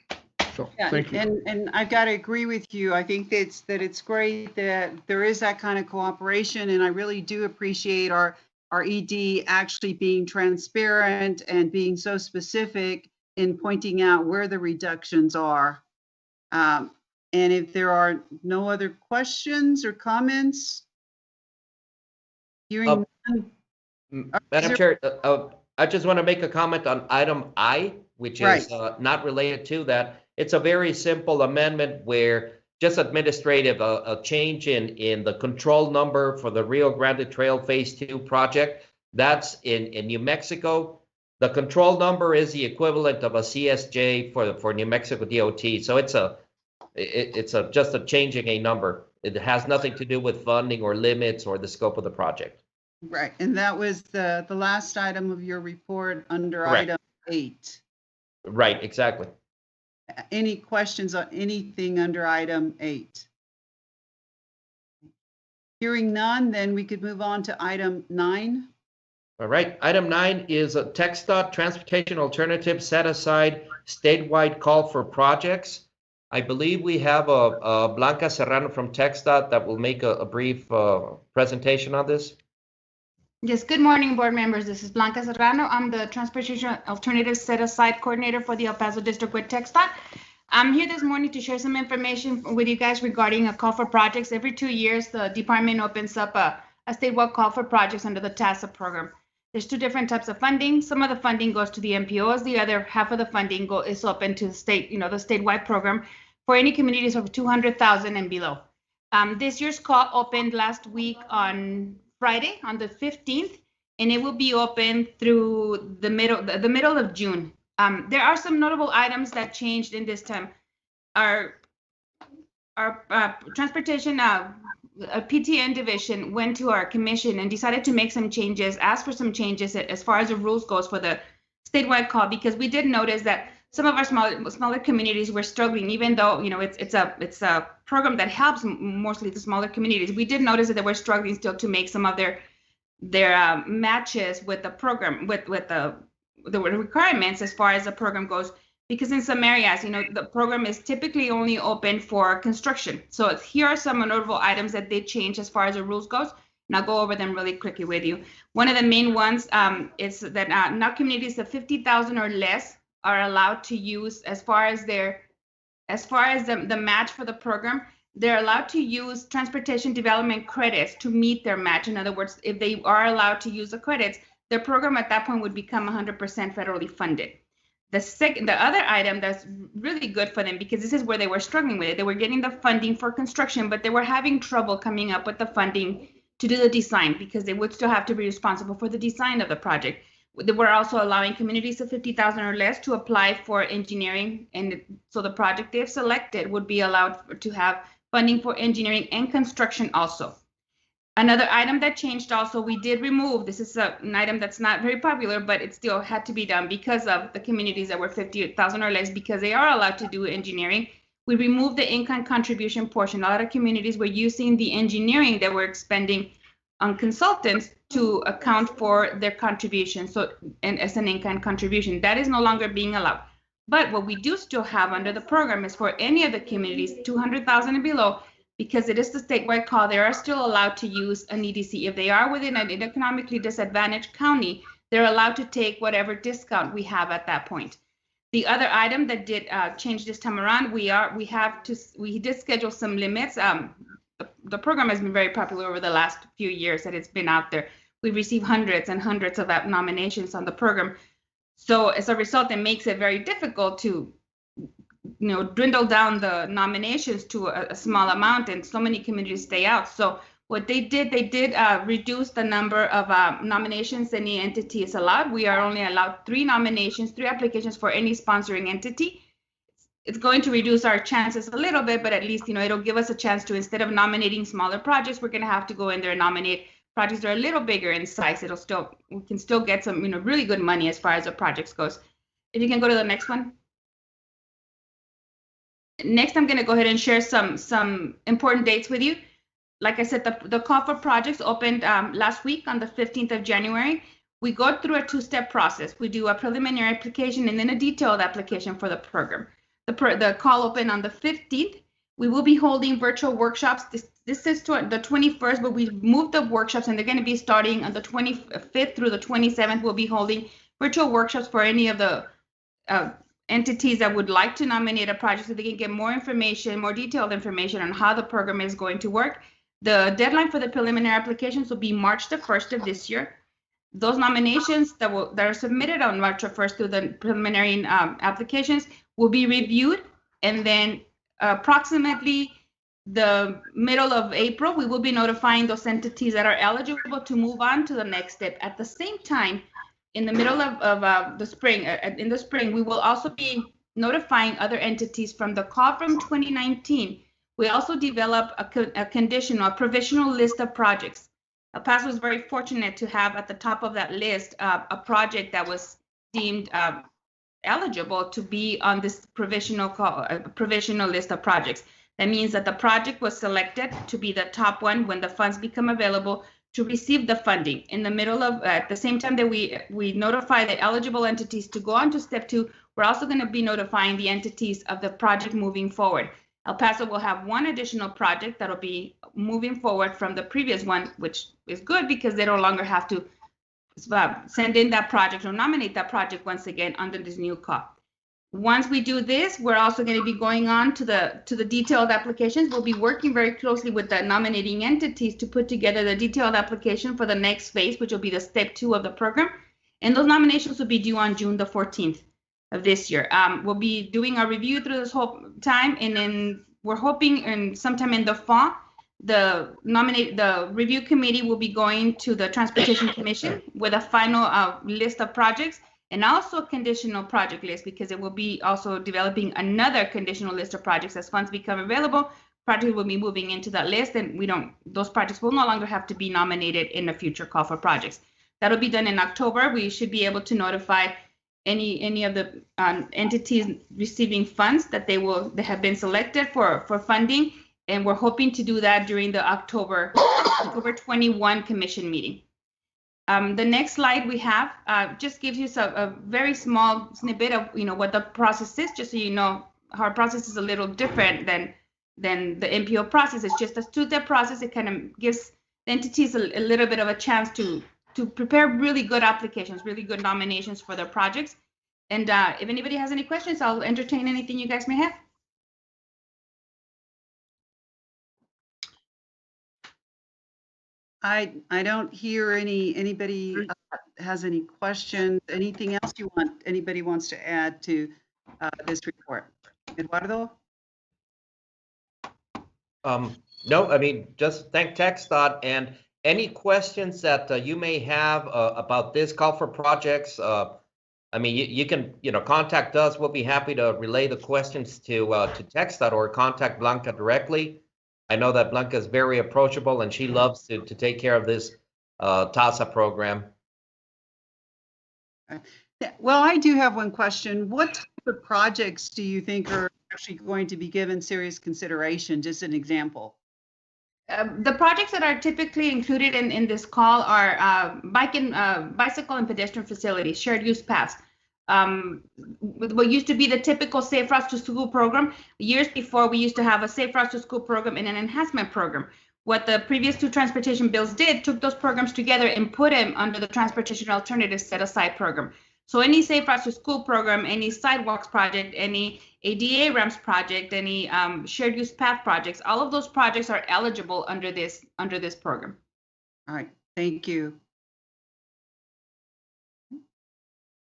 So yeah, thank you. And I've got to agree with you. I think that it's great that there is that kind of cooperation, and I really do appreciate our ED actually being transparent and being so specific in pointing out where the reductions are. And if there are no other questions or comments, hearing none. Madam Chair, I just want to make a comment on item I, which is not related to that. It's a very simple amendment where just administrative, a change in the control number for the Rio Grande Trail Phase 2 project. That's in New Mexico. The control number is the equivalent of a CSJ for New Mexico DOT. So it's just a changing a number. It has nothing to do with funding or limits or the scope of the project. Right, and that was the last item of your report under Correct. item 8. Right, exactly. Any questions on anything under item 8? Hearing none, then we could move on to item 9. All right, item 9 is a TxDOT Transportation Alternative Set Aside statewide call for projects. I believe we have a Blanca Serrano from TxDOT that will make a brief presentation on this. Yes, good morning, board members. This is Blanca Serrano. I'm the Transportation Alternative Set Aside Coordinator for the El Paso District with TxDOT. I'm here this morning to share some information with you guys regarding a call for projects. Every 2 years, the department opens up a statewide call for projects under the TASA program. There's two different types of funding. Some of the funding goes to the MPOs. The other half of the funding is open to the state, the statewide program for any communities over 200,000 and below. This year's call opened last week on Friday, on the 15th, and it will be open through the middle of June. There are some notable items that changed in this time. Our transportation PTN division went to our commission and decided to make some changes, asked for some changes as far as the rules goes for the statewide call, because we did notice that some of our smaller communities were struggling, even though it's a program that helps mostly the smaller communities. We did notice that they were struggling still to make some of their matches with the program, with the requirements as far as the program goes. Because in some areas, the program is typically only open for construction. So here are some notable items that they changed as far as the rules goes, and I'll go over them really quickly with you. One of the main ones is that now communities of 50,000 or less are allowed to use, as far as the match for the program, they're allowed to use transportation development credits to meet their match. In other words, if they are allowed to use the credits, their program at that point would become 100% federally funded. The other item that's really good for them, because this is where they were struggling with it. They were getting the funding for construction, but they were having trouble coming up with the funding to do the design, because they would still have to be responsible for the design of the project. They were also allowing communities of 50,000 or less to apply for engineering, and so the project they've selected would be allowed to have funding for engineering and construction also. Another item that changed also, we did remove, this is an item that's not very popular, but it still had to be done because of the communities that were 50,000 or less, because they are allowed to do engineering. We removed the in-kind contribution portion. A lot of communities were using the engineering that we're expending on consultants to account for their contribution, and as an in-kind contribution. That is no longer being allowed. But what we do still have under the program is for any of the communities, 200,000 and below, because it is the statewide call, they are still allowed to use an EDC. If they are within an economically disadvantaged county, they're allowed to take whatever discount we have at that point. The other item that did change this time around, we did schedule some limits. The program has been very popular over the last few years that it's been out there. We received hundreds and hundreds of nominations on the program. So as a result, it makes it very difficult to dwindle down the nominations to a small amount, and so many communities stay out. So what they did reduce the number of nominations any entity is allowed. We are only allowed 3 applications for any sponsoring entity. It's going to reduce our chances a little bit, but at least, it'll give us a chance to, instead of nominating smaller projects, we're going to have to go in there and nominate projects that are a little bigger in size. We can still get some, really good money as far as the projects goes. If you can go to the next one. Next, I'm going to go ahead and share some important dates with you. Like I said, the call for projects opened last week on the 15th of January. We go through a 2-step process. We do a preliminary application and then a detailed application for the program. The call opened on the 15th. We will be holding virtual workshops. This is the 21st, but we moved the workshops, and they're going to be starting on the 25th through the 27th. We'll be holding virtual workshops for any of the entities that would like to nominate a project, so they can get more information, more detailed information on how the program is going to work. The deadline for the preliminary applications will be March the 1st of this year. Those nominations that are submitted on March 1st through the preliminary applications will be reviewed, and then approximately the middle of April, we will be notifying those entities that are eligible to move on to the next step. At the same time, in the middle of the spring, in the spring, we will also be notifying other entities from the call from 2019. We also develop a conditional, provisional list of projects. El Paso was very fortunate to have at the top of that list a project that was deemed eligible to be on this provisional list of projects. That means that the project was selected to be the top one when the funds become available to receive the funding. In the middle of, at the same time that we notify the eligible entities to go on to step 2, we're also going to be notifying the entities of the project moving forward. El Paso will have one additional project that'll be moving forward from the previous one, which is good because they no longer have to send in that project or nominate that project once again under this new call. Once we do this, we're also going to be going on to the detailed applications. We'll be working very closely with the nominating entities to put together the detailed application for the next phase, which will be the step 2 of the program. And those nominations will be due on June the 14th of this year. We'll be doing our review through this whole time, and then we're hoping in sometime in the fall, the review committee will be going to the Transportation Commission with a final list of projects, and also a conditional project list, because it will be also developing another conditional list of projects. As funds become available, projects will be moving into that list, and those projects will no longer have to be nominated in a future call for projects. That'll be done in October. We should be able to notify any of the entities receiving funds that they have been selected for funding, and we're hoping to do that during the October 21 commission meeting. The next slide we have just gives you a very small snippet of what the process is, just so you know how our process is a little different than the MPO process. It's just a two-step process. It kind of gives the entities a little bit of a chance to prepare really good applications, really good nominations for their projects. And if anybody has any questions, I'll entertain anything you guys may have. I don't hear anybody has any questions. Anything else anybody wants to add to this report? Eduardo? No, I mean, just thank TxDOT, and any questions that you may have about this call for projects. I mean, you can contact us. We'll be happy to relay the questions to TxDOT, or contact Blanca directly. I know that Blanca is very approachable, and she loves to take care of this TASA program. Well, I do have one question. What type of projects do you think are actually going to be given serious consideration? Just an example. The projects that are typically included in this call are bicycle and pedestrian facilities, shared use paths. What used to be the typical Safe Routes to School program. Years before, we used to have a Safe Routes to School program and an enhancement program. What the previous two transportation bills did, took those programs together and put them under the Transportation Alternatives Set Aside program. So any Safe Routes to School program, any sidewalks project, any ADA ramps project, any shared use path projects, all of those projects are eligible under this program. All right, thank you.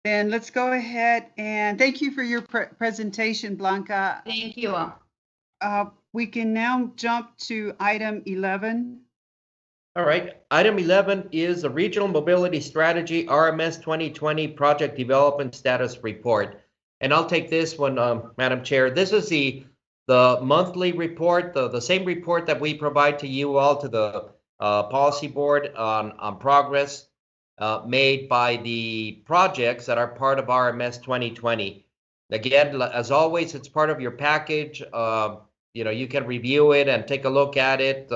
Then let's go ahead and thank you for your presentation, Blanca. Thank you all. We can now jump to item 11. All right, item 11 is the Regional Mobility Strategy RMS 2020 Project Development Status Report. And I'll take this one, Madam Chair. This is the monthly report, the same report that we provide to you all, to the policy board on progress made by the projects that are part of RMS 2020. Again, as always, it's part of your package. You can review it and take a look at it.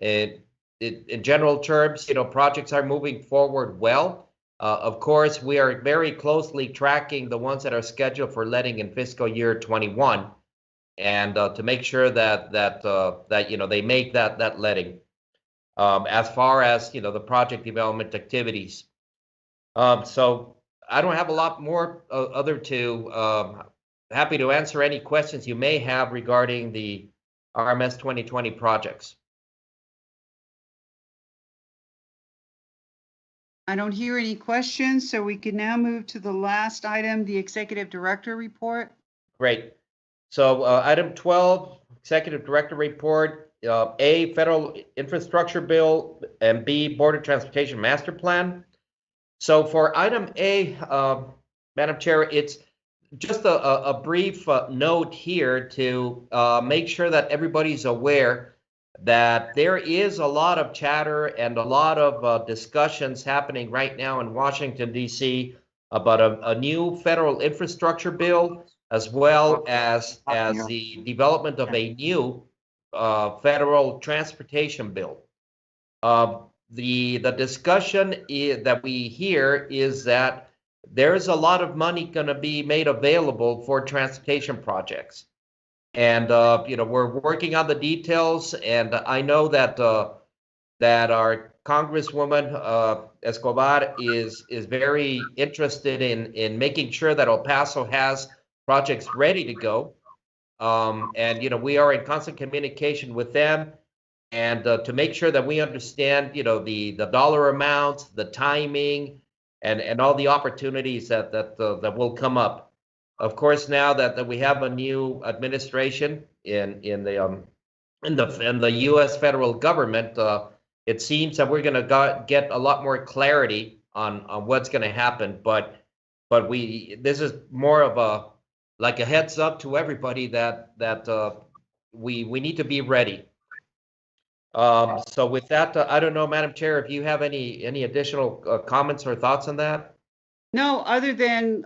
In general terms, projects are moving forward well. Of course, we are very closely tracking the ones that are scheduled for letting in fiscal year 21, and to make sure that they make that letting. As far as the project development activities, so I don't have a lot more other to. Happy to answer any questions you may have regarding the RMS 2020 projects. I don't hear any questions, so we can now move to the last item, the Executive Director Report. Great. So item 12, Executive Director Report, A, Federal Infrastructure Bill, and B, Board of Transportation Master Plan. So for item A, Madam Chair, it's just a brief note here to make sure that everybody's aware that there is a lot of chatter and a lot of discussions happening right now in Washington, D.C. about a new federal infrastructure bill, as well as the development of a new federal transportation bill. The discussion that we hear is that there's a lot of money going to be made available for transportation projects. And, we're working on the details, and I know that that our Congresswoman Escobar is very interested in making sure that El Paso has projects ready to go. And, we are in constant communication with them and to make sure that we understand, the dollar amounts, the timing, and all the opportunities that will come up. Of course, now that we have a new administration in the U.S. federal government, it seems that we're going to get a lot more clarity on what's going to happen. But this is more of a heads up to everybody that we need to be ready. So with that, I don't know, Madam Chair, if you have any additional comments or thoughts on that? No, other than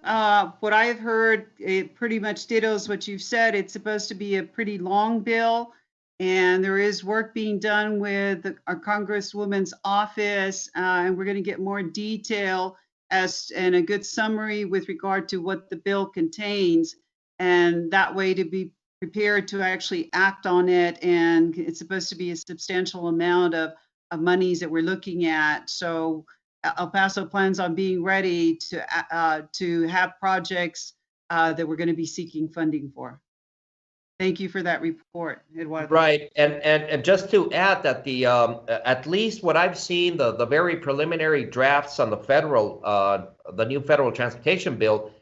what I have heard, it pretty much dittos what you've said. It's supposed to be a pretty long bill, and there is work being done with our Congresswoman's office, and we're going to get more detail and a good summary with regard to what the bill contains, and that way to be prepared to actually act on it. And it's supposed to be a substantial amount of monies that we're looking at. So El Paso plans on being ready to have projects that we're going to be seeking funding for. Thank you for that report, Eduardo. Right, and just to add that the at least what I've seen, the very preliminary drafts on the new federal transportation bill,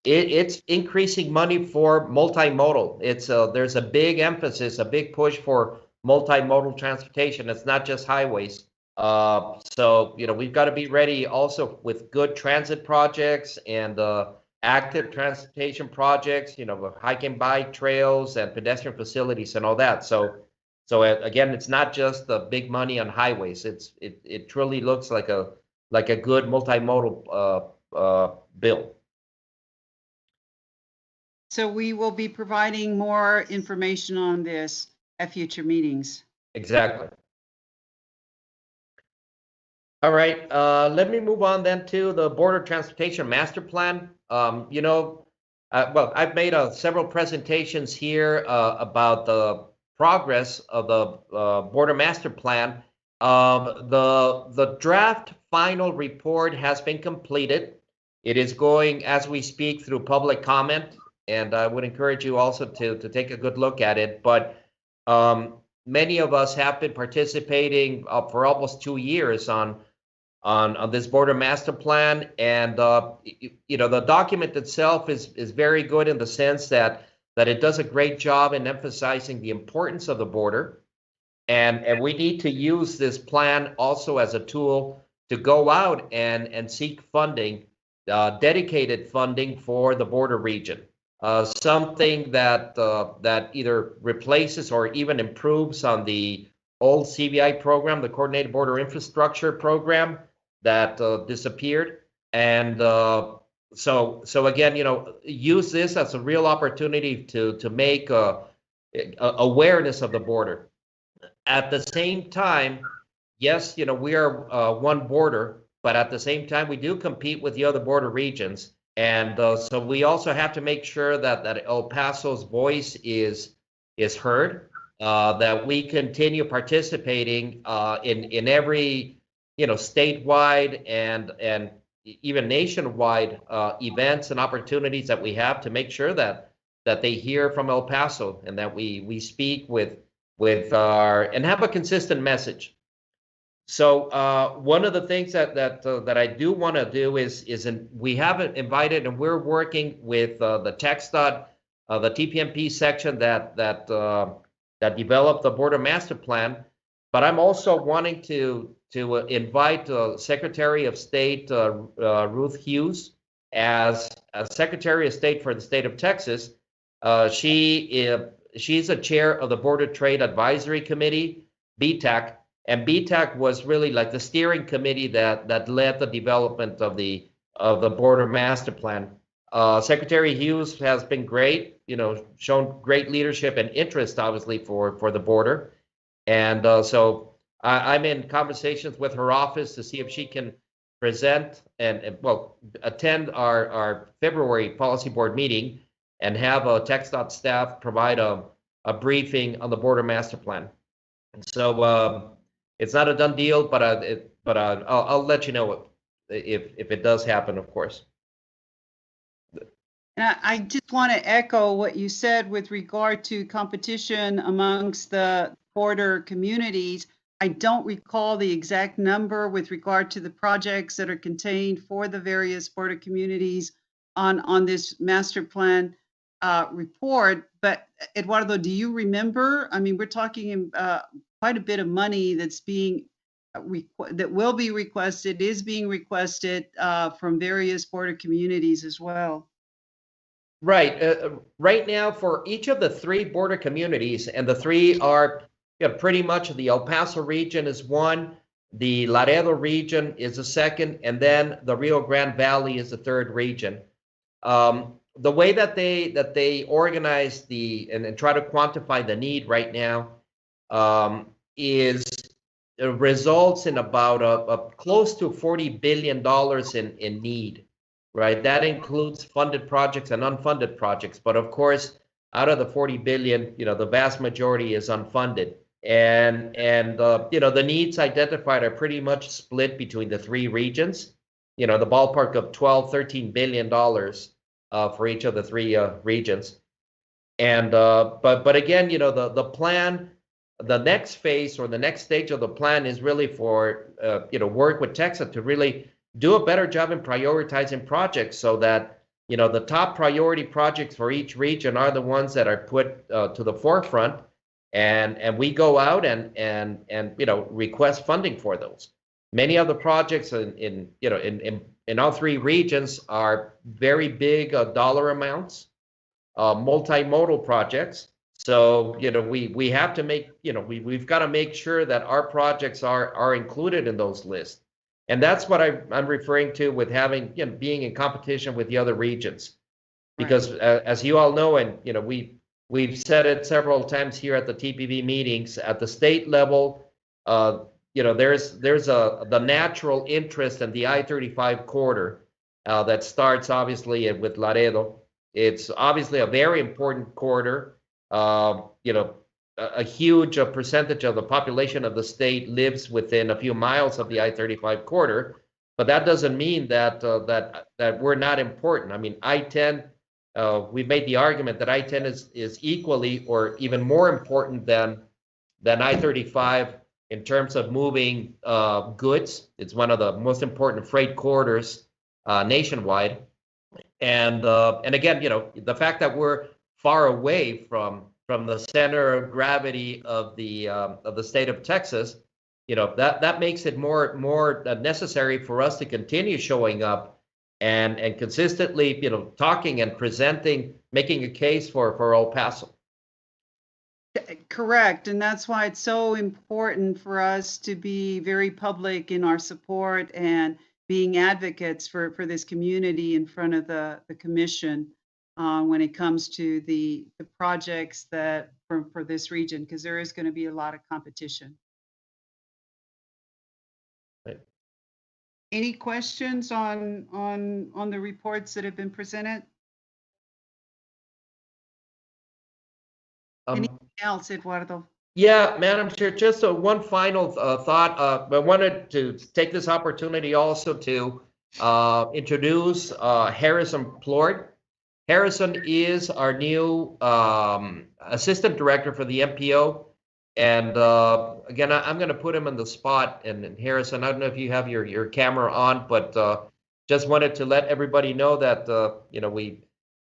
it's increasing money for multimodal. There's a big emphasis, a big push for multimodal transportation. It's not just highways. So we've got to be ready also with good transit projects and active transportation projects, hike and bike trails and pedestrian facilities and all that. So again, it's not just the big money on highways. It truly looks like a good multimodal bill. So we will be providing more information on this at future meetings. Exactly. All right, let me move on then to the Border Transportation Master Plan. Well, I've made several presentations here about the progress of the Border Master Plan. The draft final report has been completed. It is going as we speak through public comment, and I would encourage you also to take a good look at it. But many of us have been participating for almost 2 years on this Border Master Plan, and the document itself is very good in the sense that it does a great job in emphasizing the importance of the border, and we need to use this plan also as a tool to go out and seek funding, dedicated funding for the border region, something that either replaces or even improves on the old CBI program, the Coordinated Border Infrastructure Program, that disappeared. And so again, use this as a real opportunity to make awareness of the border. At the same time, yes, we are one border, but at the same time, we do compete with the other border regions. And so we also have to make sure that El Paso's voice is heard, that we continue participating in every statewide and even nationwide events and opportunities that we have to make sure that they hear from El Paso and that we speak with our and have a consistent message. So one of the things that I do want to do is we have invited and we're working with the TxDOT, the TPMP section that developed the Border Master Plan. But I'm also wanting to invite Secretary of State Ruth Hughes as Secretary of State for the state of Texas. She's a chair of the Border Trade Advisory Committee, BTAC, and BTAC was really like the steering committee that led the development of the Border Master Plan. Secretary Hughes has been great, shown great leadership and interest, obviously, for the border. And so I'm in conversations with her office to see if she can present and attend our February policy board meeting and have a TxDOT staff provide a briefing on the Border Master Plan. And so it's not a done deal, but I'll let you know if it does happen, of course. And I just want to echo what you said with regard to competition amongst the border communities. I don't recall the exact number with regard to the projects that are contained for the various border communities on this master plan report. But Eduardo, do you remember? I mean, we're talking quite a bit of money that's being that will be requested, is being requested from various border communities as well. Right. Right now, for each of the 3 border communities, and the 3 are pretty much the El Paso region is one, the Laredo region is the second, and then the Rio Grande Valley is the third region. The way that they organize and try to quantify the need right now is results in about close to $40 billion in need. Right, that includes funded projects and unfunded projects. But of course, out of the 40 billion, the vast majority is unfunded. And the needs identified are pretty much split between the 3 regions. The ballpark of 12-13 billion dollars for each of the 3 regions. And but again, the plan, the next phase or the next stage of the plan is really for work with Texas to really do a better job in prioritizing projects so that, the top priority projects for each region are the ones that are put to the forefront, and we go out and request funding for those. Many of the projects in all 3 regions are very big dollar amounts, multimodal projects. So, we have to make, we've got to make sure that our projects are included in those lists. And that's what I'm referring to with having, being in competition with the other regions. Because as you all know, and, we've said it several times here at the TPB meetings, at the state level, there's the natural interest in the I-35 corridor that starts obviously with Laredo. It's obviously a very important corridor. A huge percentage of the population of the state lives within a few miles of the I-35 corridor, but that doesn't mean that that we're not important. I mean, I-10, we've made the argument that I-10 is equally or even more important than I-35 in terms of moving goods. It's one of the most important freight corridors nationwide, and again, the fact that we're far away from the center of gravity of the state of Texas, that makes it more necessary for us to continue showing up and consistently, talking and presenting, making a case for El Paso. Correct, and that's why it's so important for us to be very public in our support and being advocates for this community in front of the commission. When it comes to the projects that for this region, because there is going to be a lot of competition. Right. Any questions on the reports that have been presented? Anything else, Eduardo? Yeah, Madam Chair, just one final thought. I wanted to take this opportunity also to introduce Harrison Plord. Harrison is our new assistant director for the MPO. And again, I'm going to put him on the spot. And Harrison, I don't know if you have your camera on, but just wanted to let everybody know that,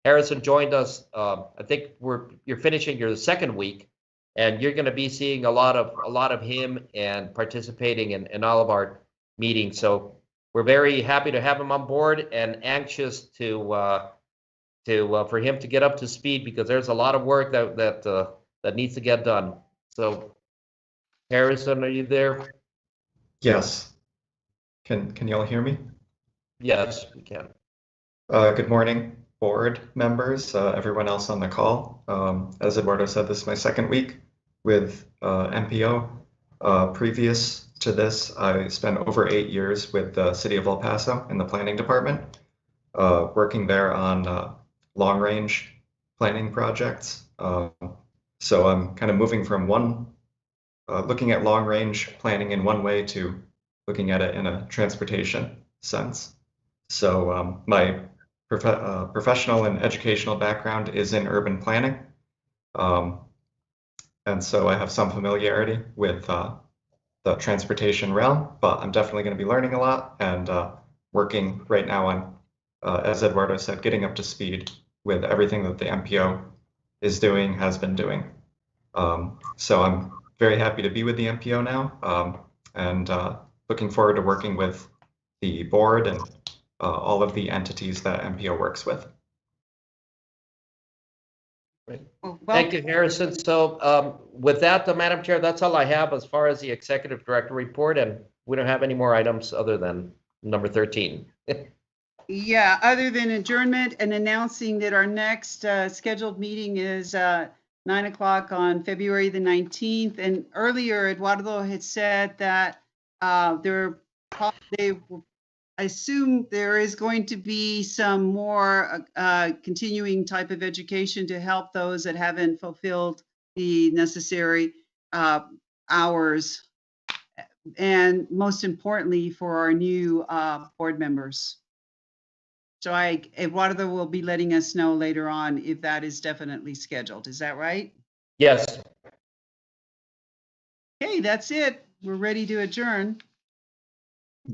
Harrison joined us. I think you're finishing your 2nd week, and you're going to be seeing a lot of him and participating in all of our meetings. So we're very happy to have him on board and anxious for him to get up to speed, because there's a lot of work that needs to get done. So, Harrison, are you there? Yes. Can you all hear me? Yes, we can. Good morning, board members, everyone else on the call. As Eduardo said, this is my 2nd week with MPO. Previous to this, I spent over 8 years with the City of El Paso in the planning department, working there on long-range planning projects. So I'm kind of moving from looking at long-range planning in one way to looking at it in a transportation sense. So my professional and educational background is in urban planning. And so I have some familiarity with the transportation realm, but I'm definitely going to be learning a lot and working right now on, as Eduardo said, getting up to speed with everything that the MPO is doing, has been doing. So I'm very happy to be with the MPO now, and looking forward to working with the board and all of the entities that MPO works with. Thank you, Harrison. So with that, Madam Chair, that's all I have as far as the Executive Director report, and we don't have any more items other than number 13. Yeah, other than adjournment and announcing that our next scheduled meeting is 9 o'clock on February the 19th. And earlier, Eduardo had said that I assume there is going to be some more continuing type of education to help those that haven't fulfilled the necessary hours. And most importantly, for our new board members. So Eduardo will be letting us know later on if that is definitely scheduled. Is that right? Yes. Okay, that's it. We're ready to adjourn.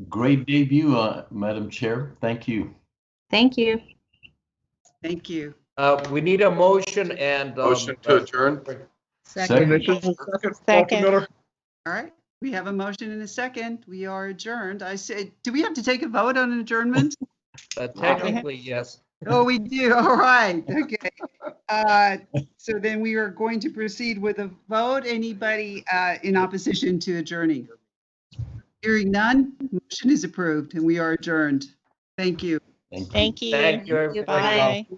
Great debut, Madam Chair. Thank you. Thank you. Thank you. We need a motion and Motion to adjourn. Second. Second. All right, we have a motion and a second. We are adjourned. I said, do we have to take a vote on adjournment? Technically, yes. Oh, we do. All right. Okay. So then we are going to proceed with a vote. Anybody in opposition to adjourning? Hearing none, motion is approved and we are adjourned. Thank you. Thank you. Thank you, everybody. Bye.